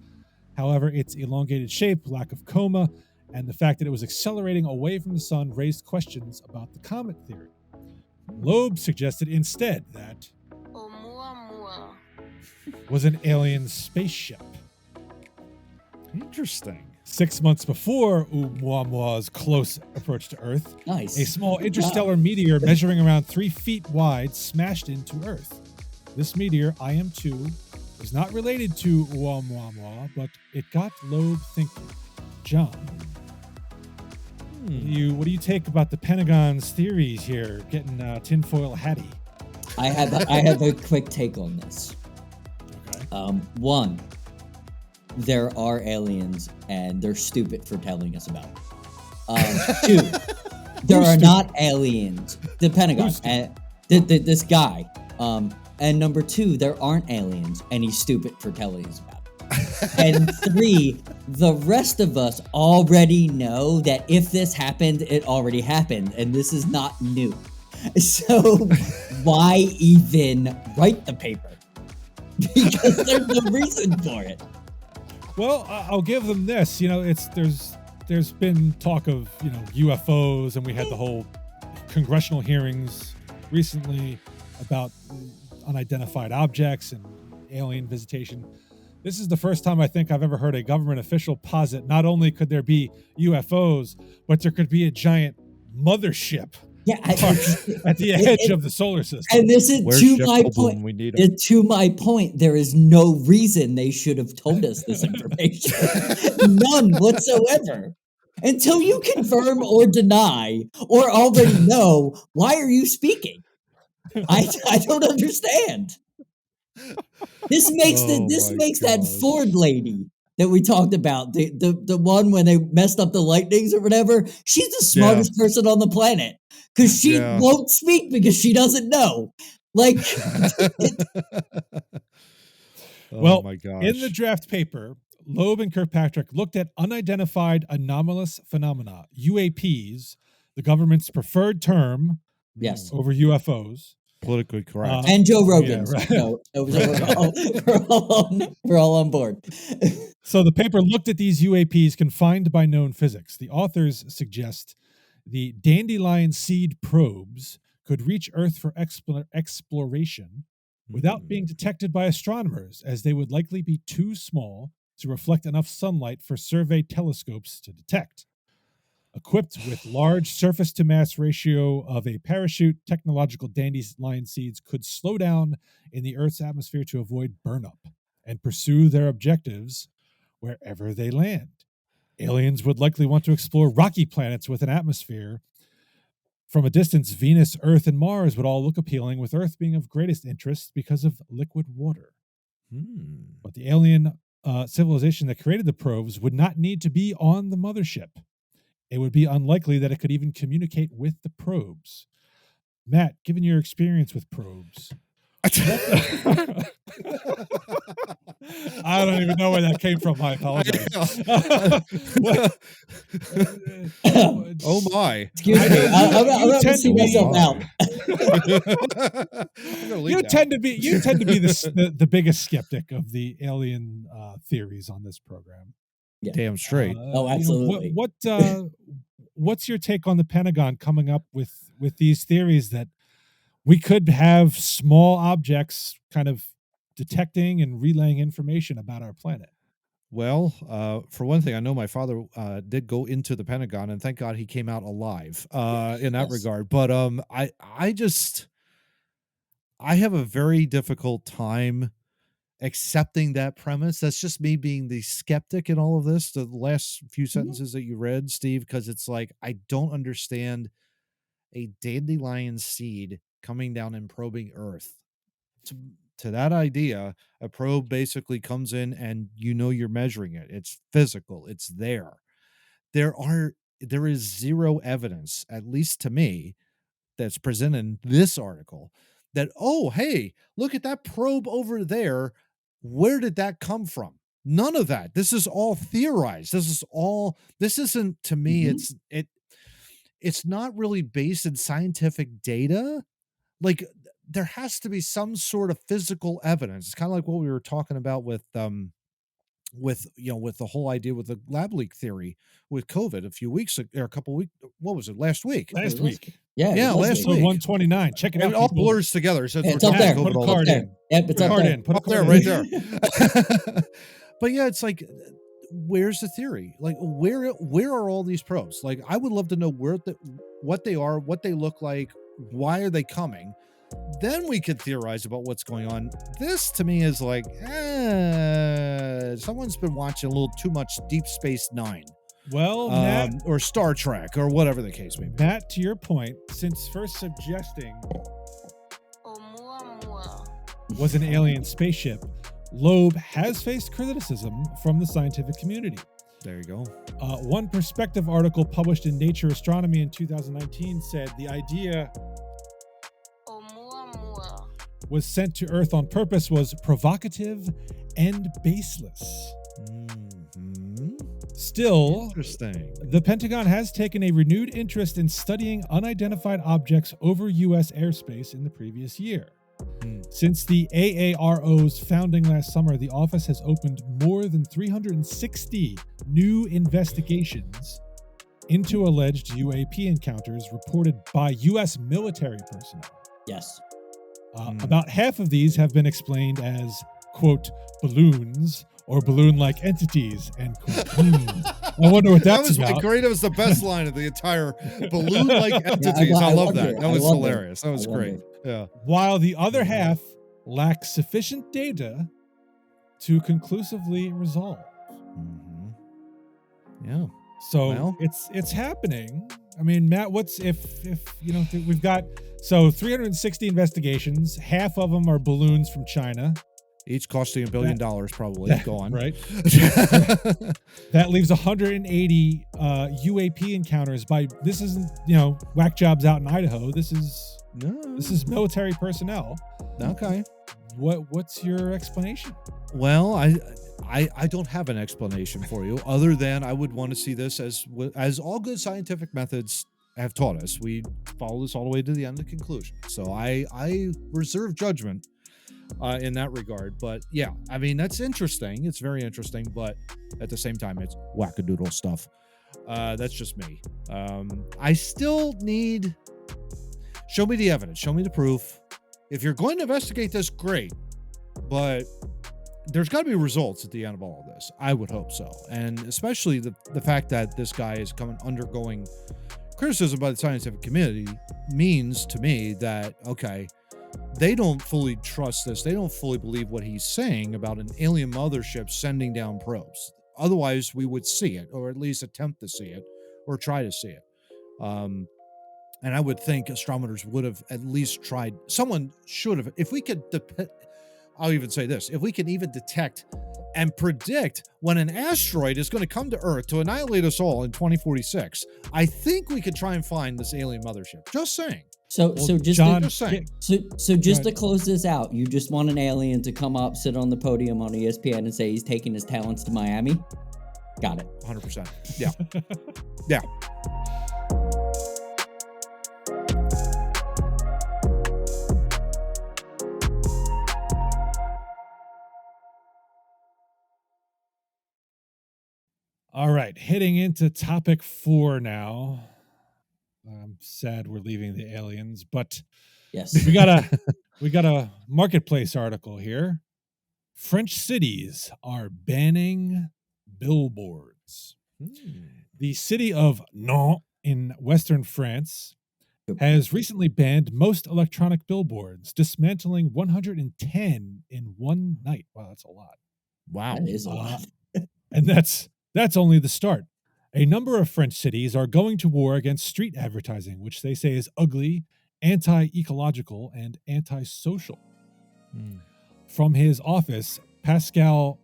However, its elongated shape, lack of coma, and the fact that it was accelerating away from the sun raised questions about the comet theory. Loeb suggested instead that was an alien spaceship. Interesting. 6 months before Oumuamua's close approach to Earth, a small interstellar meteor measuring around 3 feet wide smashed into Earth. This meteor, IM-2, is not related to Oumuamua, but it got Loeb thinking. John, what do you take about the Pentagon's theories here, getting tinfoil hatty? I have a quick take on this. Okay. One, there are aliens, and they're stupid for telling us about it. 2, there are not aliens. The Pentagon, this guy. And number 2, there aren't aliens, and he's stupid for telling us about it. And 3, the rest of us already know that if this happened, it already happened, and this is not new. So why even write the paper? Because there's no reason for it. Well, I'll give them this. You know, there's been talk of, you know, UFOs, and we had the whole congressional hearings recently about unidentified objects and alien visitation. This is the first time I think I've ever heard a government official posit not only could there be UFOs, but there could be a giant mothership Yeah, at the edge of the solar system. And this is Where's to Jeff my Goldblum point. when we need him? To my point, there is no reason they should have told us this information. None whatsoever. Until you confirm or deny or already know, why are you speaking? I don't understand. This makes that Ford lady that we talked about, the one when they messed up the lightnings or whatever. She's the smartest person on the planet because she won't speak because she doesn't know. Like, oh my gosh! In the draft paper, Loeb and Kirkpatrick looked at unidentified anomalous phenomena (UAPs), the government's preferred term, yes, over UFOs. Politically correct. And Joe Rogan. Yeah, right. So we're all on board. So the paper looked at these UAPs confined by known physics. The authors suggest the Dandelion seed probes could reach Earth for exploration without being detected by astronomers, as they would likely be too small to reflect enough sunlight for survey telescopes to detect. Equipped with large surface-to-mass ratio of a parachute, technological dandelion seeds could slow down in the Earth's atmosphere to avoid burnup and pursue their objectives wherever they land. Aliens would likely want to explore rocky planets with an atmosphere. From a distance, Venus, Earth, and Mars would all look appealing, with Earth being of greatest interest because of liquid water. But the alien civilization that created the probes would not need to be on the mothership. It would be unlikely that it could even communicate with the probes. Matt, given your experience with probes, I don't even know where that came from. I apologize. Oh my! Excuse me. I'm going to see myself out. You tend to be the biggest skeptic of the alien theories on this program. Yeah. Damn straight. Oh, absolutely. What's your take on the Pentagon coming up with these theories that we could have small objects kind of detecting and relaying information about our planet? Well, for one thing, I know my father did go into the Pentagon, and thank God he came out alive in that regard. But I have a very difficult time accepting that premise. That's just me being the skeptic in all of this. The last few sentences that you read, Steve, because it's like I don't understand a dandelion seed coming down and probing Earth. To that idea, a probe basically comes in and you're measuring it. It's physical. It's there. There is zero evidence, at least to me, that's presented in this article that, oh, hey, look at that probe over there. Where did that come from? None of that. This is all theorized. This isn't, to me, it's not really based in scientific data. Like, there has to be some sort of physical evidence. It's kind of like what we were talking about with the whole idea with the lab leak theory with COVID a few weeks or a couple weeks. What was it? Last week. Last week. Yeah, last week. 129. Check it out. It all blurs together. So it's up there. Put a card in. Yep, it's up there. Put a up there, right there. But yeah, it's like, where's the theory? Like, where are all these probes? Like, I would love to know what they are, what they look like, why are they coming? Then we could theorize about what's going on. This to me is like, someone's been watching a little too much Deep Space Nine. Well, Matt, or Star Trek, or whatever the case may be. Matt, to your point, since first suggesting was an alien spaceship, Loeb has faced criticism from the scientific community. There you go. One Perspective article published in Nature Astronomy in 2019 said the idea was sent to Earth on purpose was provocative and baseless. Still, interesting. The Pentagon has taken a renewed interest in studying unidentified objects over U.S. airspace in the previous year. Since the AARO's founding last summer, the office has opened more than 360 new investigations into alleged UAP encounters reported by U.S. military personnel. Yes. About half of these have been explained as, quote, balloons or balloon-like entities, end quote. wonder what That that's was about. great. It was the best line of the entire balloon-like entities. I love that. That was hilarious. That was great. Yeah. While the other half lacks sufficient data to conclusively resolve. Mm-hmm. Yeah. So it's happening. I mean, Matt, what's if we've got 360 investigations, half of them are balloons from China. Each costing $1 billion, probably. Go on. Right. That leaves 180 UAP encounters this isn't, whack jobs out in Idaho. This is military personnel. Okay. What's your explanation? Well, I don't have an explanation for you other than I would want to see this as all good scientific methods have taught us. We follow this all the way to the end of the conclusion. So I reserve judgment in that regard. But yeah, I mean, that's interesting. It's very interesting, but at the same time, it's wackadoodle stuff. That's just me. I still need, show me the evidence, show me the proof. If you're going to investigate this, great. But there's got to be results at the end of all of this. I would hope so. And especially the fact that this guy is undergoing criticism by the scientific community means to me that, okay, they don't fully trust this. They don't fully believe what he's saying about an alien mothership sending down probes. Otherwise, we would see it, or at least attempt to see it, or try to see it. And I would think astronomers would have at least tried. Someone should have. If we could, I'll even say this. If we can even detect and predict when an asteroid is going to come to Earth to annihilate us all in 2046, I think we could try and find this alien mothership. Just saying. So just to close this out, you just want an alien to come up, sit on the podium on ESPN and say he's taking his talents to Miami? Got it. 100%. Yeah. Yeah. All right, heading into topic 4 now. I'm sad we're leaving the aliens, but yes, we got a marketplace article here. French cities are banning billboards. The city of Nantes in western France has recently banned most electronic billboards, dismantling 110 in one night. Wow, that's a lot. Wow, that is a lot. And that's only the start. A number of French cities are going to war against street advertising, which they say is ugly, anti-ecological, and anti-social. From his office, Pascal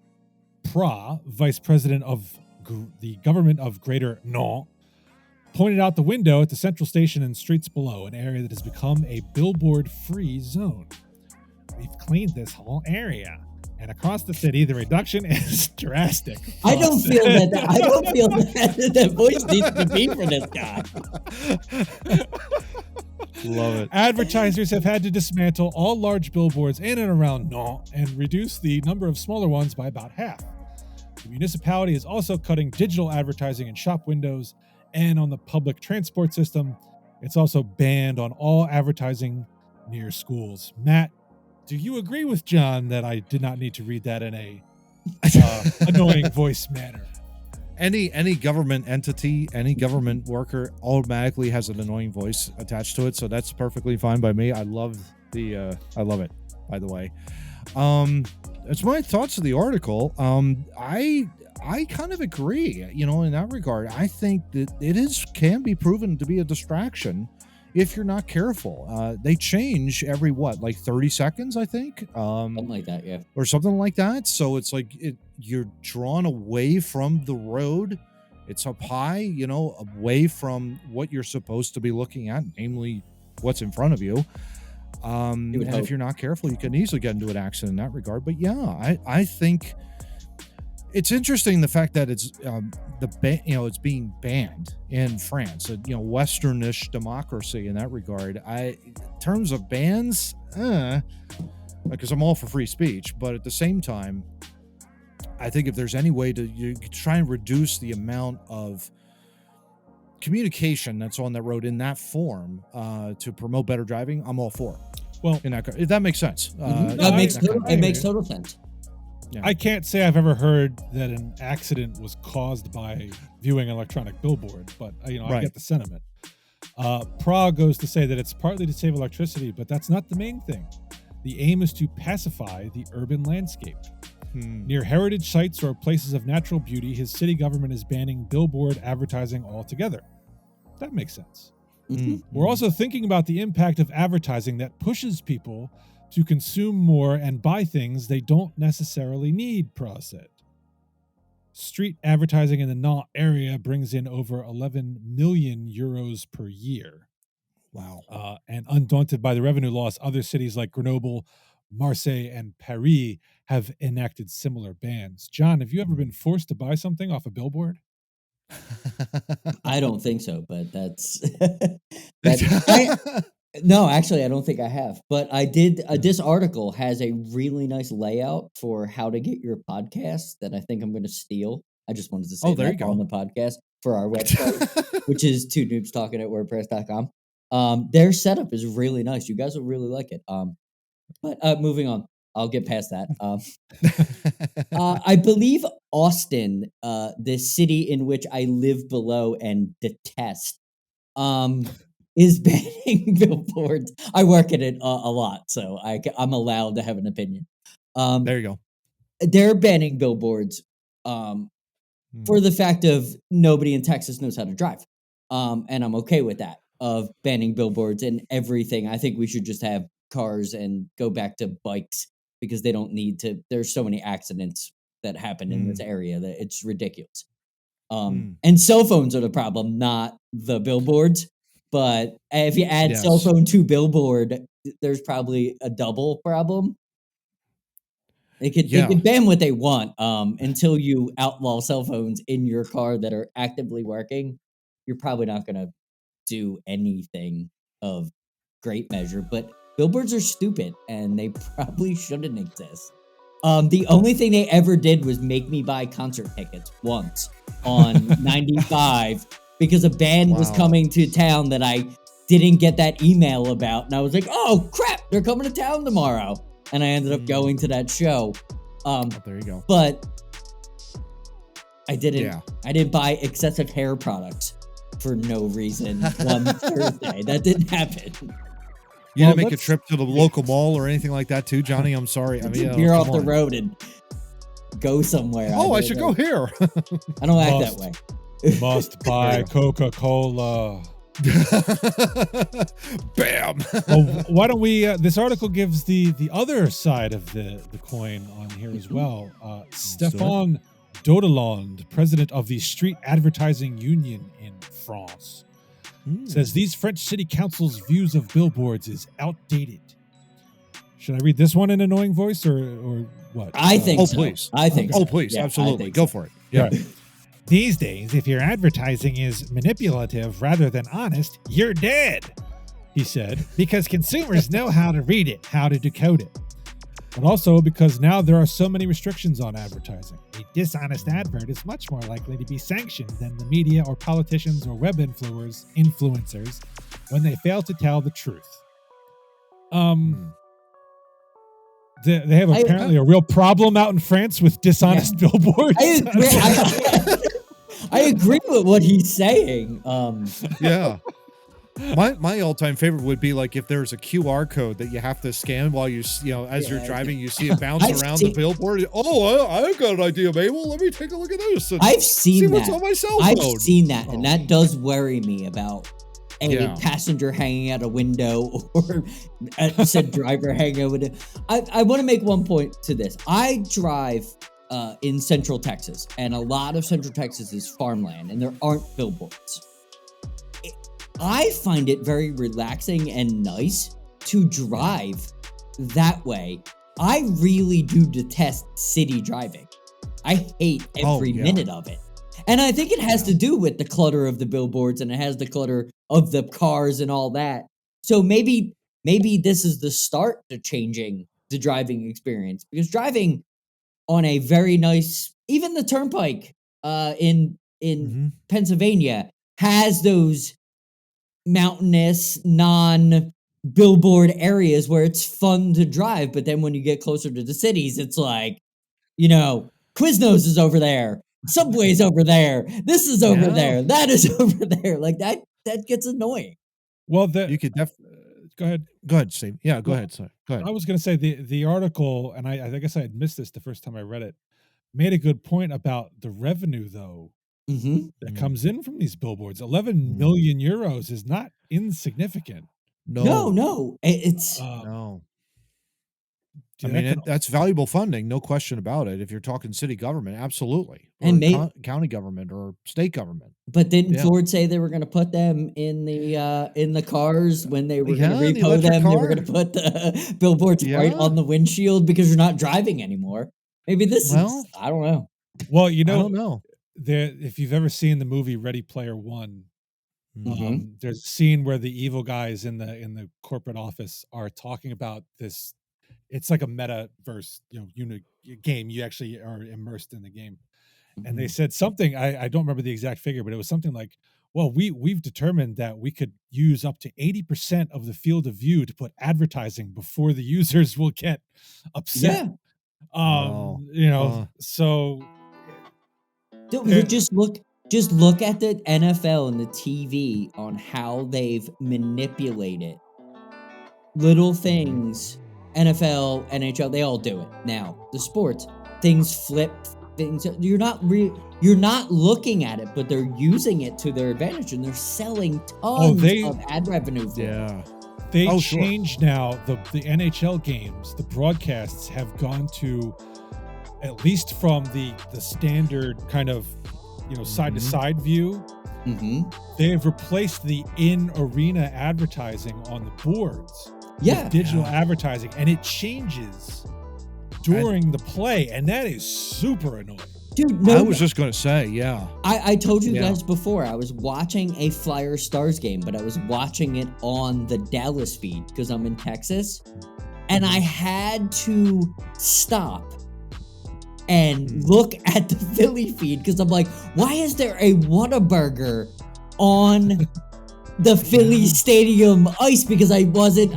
Prat, vice president of the government of Greater Nantes, pointed out the window at the central station and streets below, an area that has become a billboard-free zone. We've cleaned this whole area. And across the city, the reduction is drastic. I don't feel that voice needs to be for this guy. Love it. Advertisers have had to dismantle all large billboards in and around Nantes and reduce the number of smaller ones by about half. The municipality is also cutting digital advertising in shop windows and on the public transport system. It's also banned on all advertising near schools. Matt, do you agree with John that I did not need to read that in a annoying voice manner? Any government entity, any government worker automatically has an annoying voice attached to it, so that's perfectly fine by me. I love it, by the way. It's my thoughts of the article. I kind of agree, in that regard. I think that it can be proven to be a distraction if you're not careful. They change every 30 seconds, I think. Something like that, yeah. Or something like that. So it's like you're drawn away from the road. It's up high, away from what you're supposed to be looking at, namely what's in front of you. And if you're not careful, you can easily get into an accident in that regard. But yeah, I think it's interesting the fact that it's it's being banned in France, Westernish democracy in that regard. In terms of bans, because I'm all for free speech, but at the same time, I think if there's any way you try and reduce the amount of communication that's on that road in that form to promote better driving, I'm all for it. Well, if that makes sense. It makes total sense. Yeah. I can't say I've ever heard that an accident was caused by viewing an electronic billboard, but I get the sentiment. Prague goes to say that it's partly to save electricity, but that's not the main thing. The aim is to pacify the urban landscape. Near heritage sites or places of natural beauty, his city government is banning billboard advertising altogether. That makes sense. We're also thinking about the impact of advertising that pushes people to consume more and buy things they don't necessarily need, Pra said. Street advertising in the Nantes area brings in over 11 million euros per year. Wow. And undaunted by the revenue loss, other cities like Grenoble, Marseille, and Paris have enacted similar bans. John, have you ever been forced to buy something off a billboard? I don't think so, but no, actually, I don't think I have. But I did. This article has a really nice layout for how to get your podcast that I think I'm going to steal. I just wanted to say that on the podcast for our website, which is twonoobstalking@wordpress.com. Their setup is really nice. You guys will really like it. But moving on, I'll get past that. I believe Austin, the city in which I live below and detest, is banning billboards. I work at it a lot, so I'm allowed to have an opinion. There you go. They're banning billboards for the fact of nobody in Texas knows how to drive. And I'm okay with that, of banning billboards and everything. I think we should just have cars and go back to bikes because they don't need to. There's so many accidents that happen in this area that it's ridiculous. And cell phones are the problem, not the billboards. But if you add cell phone to billboard, there's probably a double problem. They could ban what they want until you outlaw cell phones in your car that are actively working. You're probably not going to do anything of great measure. But billboards are stupid, and they probably shouldn't exist. The only thing they ever did was make me buy concert tickets once on 95 because a band was coming to town that I didn't get that email about. And I was like, oh, crap, they're coming to town tomorrow. And I ended up going to that show. There you go. But I didn't buy excessive hair products for no reason one Thursday. That didn't happen. You didn't make a trip to the local mall or anything like that too, Johnny? I'm sorry. I mean, you're off the road and go somewhere. Oh, I should go here. I don't act that way. Must buy Coca-Cola. Bam. Well, why don't we? This article gives the other side of the coin on here as well. Stéphane Daudeland, president of the Street Advertising Union in France, says these French city council's views of billboards is outdated. Should I read this one in annoying voice or what? I think so. Please. I think so. so. Oh, please. Yeah, absolutely. Go for it. Yeah. Right. These days, if your advertising is manipulative rather than honest, you're dead, he said, because consumers know how to read it, how to decode it. But also because now there are so many restrictions on advertising. A dishonest advert is much more likely to be sanctioned than the media or politicians or web influencers when they fail to tell the truth. They have apparently a real problem out in France with dishonest billboards. I agree with what he's saying. Yeah. My all-time favorite would be like if there's a QR code that you have to scan while as you're driving, you see it bounce around the billboard. Oh, I've got an idea, Mabel. Let me take a look at this. I've seen that. What's on my cell phone. I've seen that, and that does worry me about a passenger hanging out a window or said driver hanging out a window. I want to make one point to this. I drive in Central Texas, and a lot of Central Texas is farmland, and there aren't billboards. I find it very relaxing and nice to drive that way. I really do detest city driving. I hate every minute of it. And I think it has to do with the clutter of the billboards, and it has the clutter of the cars and all that. So maybe this is the start to changing the driving experience, because driving on a very nice, even the turnpike in Pennsylvania has those mountainous, non-billboard areas where it's fun to drive. But then when you get closer to the cities, it's like Quiznos is over there, Subway's over there, this is over there, that is over there. Like that gets annoying. Well, you could go ahead. Go ahead, Steve. Yeah, go ahead. Sorry. Go ahead. I was going to say the article, and I guess I had missed this the first time I read it, made a good point about the revenue, though, that comes in from these billboards. 11 million euros is not insignificant. No. It's no. Dude, I mean, that's valuable funding, no question about it. If you're talking city government, absolutely, or and county government or state government. But didn't Ford say they were going to put them in the cars when they were going to repo them? They were going to put the billboards right on the windshield because you're not driving anymore. Maybe this is, I don't know. Well, I don't know. If you've ever seen the movie Ready Player One, there's a scene where the evil guys in the corporate office are talking about this. It's like a metaverse, game. You actually are immersed in the game. And they said something, I don't remember the exact figure, but it was something like, well, we've determined that we could use up to 80% of the field of view to put advertising before the users will get upset. So just look at the NFL and the TV on how they've manipulated little things. NFL, NHL, they all do it now. The sports, things flip, things. You're not looking at it, but they're using it to their advantage, and they're selling tons of ad revenue for it. They changed now the NHL games. The broadcasts have gone to, at least from the standard kind of side to side view. They have replaced the in arena advertising on the boards. Digital advertising, and it changes during the play, and that is super annoying. Dude, I was just going to say, I told you guys before, I was watching a Flyers Stars game, but I was watching it on the Dallas feed because I'm in Texas, and I had to stop and look at the Philly feed because I'm like, why is there a Whataburger on the Philly Stadium ice? Because I wasn't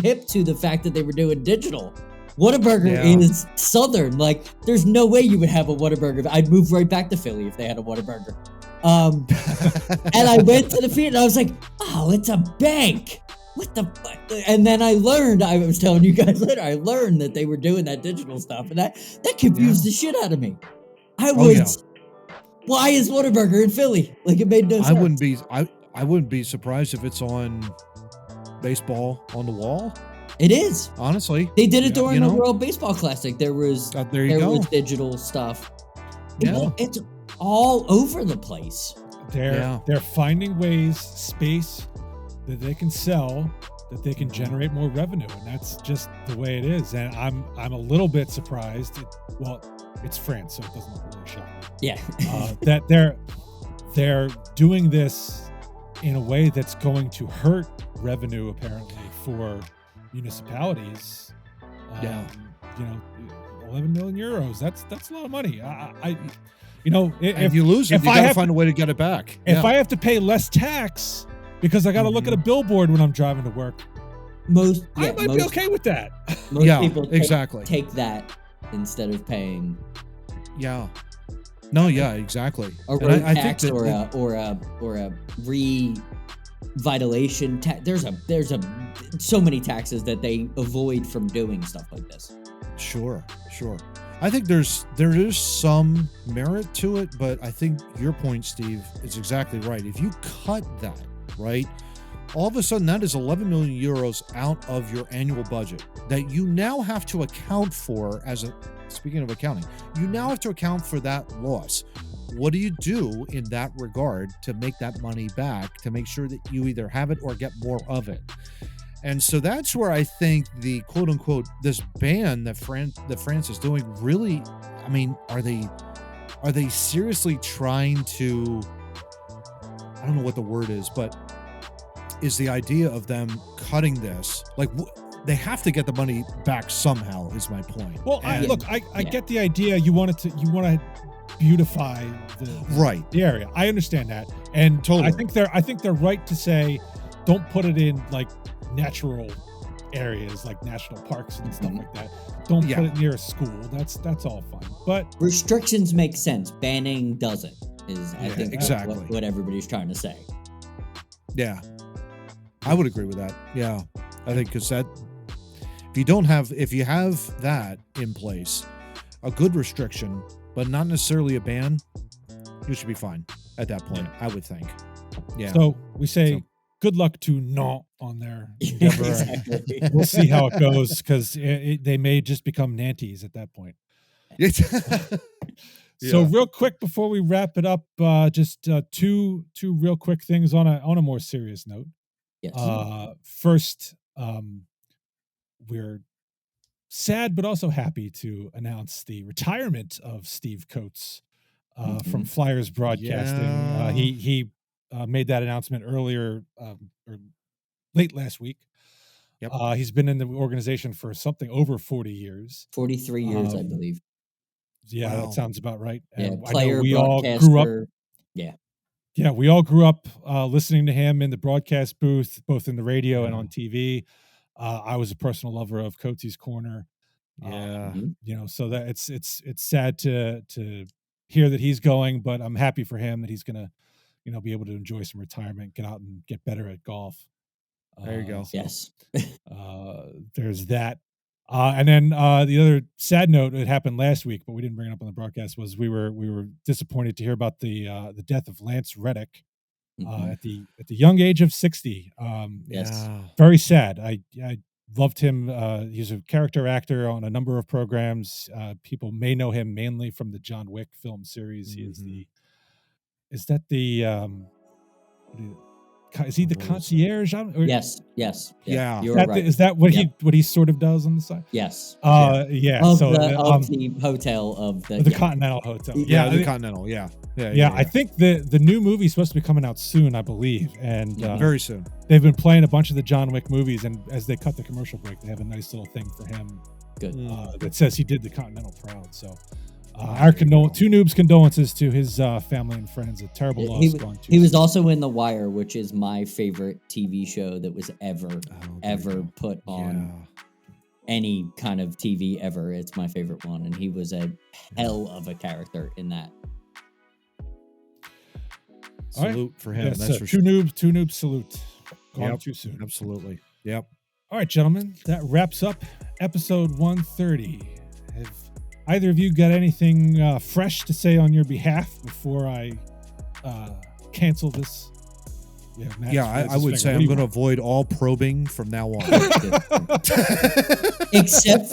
hip to the fact that they were doing digital. Whataburger is Southern. Like, there's no way you would have a Whataburger. I'd move right back to Philly if they had a Whataburger. And I went to the feed and I was like, oh, it's a bank. What the fuck? And then I was telling you guys later, I learned that they were doing that digital stuff, and that confused the shit out of me. Why is Whataburger in Philly? Like, it made no sense. I wouldn't be surprised if it's on Baseball on the Wall. It is. Honestly. They did it during the World Baseball Classic. There was was digital stuff. It's all over the place. They're finding space that they can sell, that they can generate more revenue, and that's just the way it is. And I'm a little bit surprised. It's France, so it doesn't really shock me. Yeah. That they're doing this in a way that's going to hurt revenue, apparently, for municipalities. 11 million euros. That's a lot of money. If you lose it, you gotta find a way to get it back. If I have to pay less tax because I got to look at a billboard when I'm driving to work, I might be okay with that. Most people take that instead of paying. Yeah. No, exactly. A road tax or a revitalization tax. There's so many taxes that they avoid from doing stuff like this. Sure. I think there is some merit to it, but I think your point, Steve, is exactly right. If you cut that, right, all of a sudden that is 11 million euros out of your annual budget that you now have to account for speaking of accounting, you now have to account for that loss. What do you do in that regard to make that money back, to make sure that you either have it or get more of it? And so that's where I think the quote unquote, this ban that France is doing really, I mean, are they seriously trying to, I don't know what the word is, but is the idea of them cutting this, like they have to get the money back somehow, is my point. Well, I get the idea. You want to beautify the area. I understand that, and totally. I think they're right to say, don't put it in like natural areas like national parks and stuff like that. Don't put it near a school. That's all fine. But restrictions make sense. Banning doesn't. I think exactly what everybody's trying to say. Yeah, I would agree with that. Yeah, I think because that if you have that in place, a good restriction, but not necessarily a ban, you should be fine at that point. I would think. Yeah. So we say good luck to Nantes on their endeavor. Exactly. We'll see how it goes because they may just become Nantes at that point. So real quick before we wrap it up, just two real quick things on a more serious note. Yes. First, we're sad but also happy to announce the retirement of Steve Coates from Flyers Broadcasting. Yeah. He made that announcement earlier or late last week. Yep. He's been in the organization for something over 40 years. 43 years, I believe. Yeah, that sounds about right. Yeah, And player, I know we all grew up. Yeah. Yeah, we all grew up listening to him in the broadcast booth, both in the radio and on TV. I was a personal lover of Coates's Corner. Yeah. So that it's sad to hear that he's going, but I'm happy for him that he's gonna, be able to enjoy some retirement, get out and get better at golf. There you go. So, yes. There's that. And then the other sad note that happened last week, but we didn't bring it up on the broadcast, was we were disappointed to hear about the death of Lance Reddick at the young age of 60. Yes. Very sad. I loved him. He's a character actor on a number of programs. People may know him mainly from the John Wick film series. He is is he the concierge? Yes. Yeah. You're right. Is that what he sort of does on the side? Yes. Yeah. Of So the hotel of the Continental Hotel. Yeah, the Continental. Yeah. I think the new movie's supposed to be coming out soon, I believe, and very soon. They've been playing a bunch of the John Wick movies, and as they cut the commercial break, they have a nice little thing for him. Good. That says he did the Continental proud. So. Our Two Noobs condolences to his family and friends. A terrible loss. He was also in The Wire, which is my favorite TV show that was ever put on any kind of TV ever. It's my favorite one, and he was a hell of a character in that. Salute for him. Yes, that's for Two Noobs salute. Gone too soon. Absolutely. Yep. All right, gentlemen, that wraps up episode 130. Have either of you got anything fresh to say on your behalf before I cancel this? I would say I'm going to avoid all probing from now on. except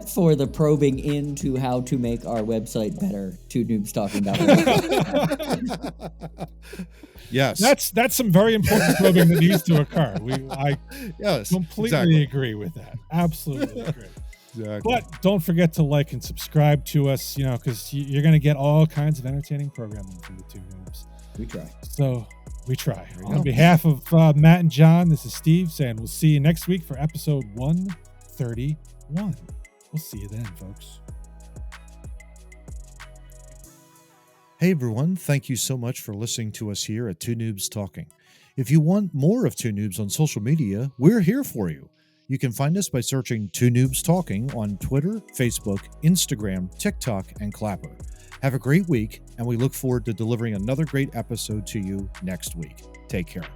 for the probing into how to make our website better. Two Noobs Talking About it. Yes. That's some very important probing that needs to occur. I completely agree with that. Absolutely agree. Exactly. But don't forget to like and subscribe to us, because you're going to get all kinds of entertaining programming from the Two Noobs. We try. So we try. On behalf of Matt and John, this is Steve saying we'll see you next week for episode 131. We'll see you then, folks. Hey, everyone. Thank you so much for listening to us here at Two Noobs Talking. If you want more of Two Noobs on social media, we're here for you. You can find us by searching Two Noobs Talking on Twitter, Facebook, Instagram, TikTok, and Clapper. Have a great week, and we look forward to delivering another great episode to you next week. Take care.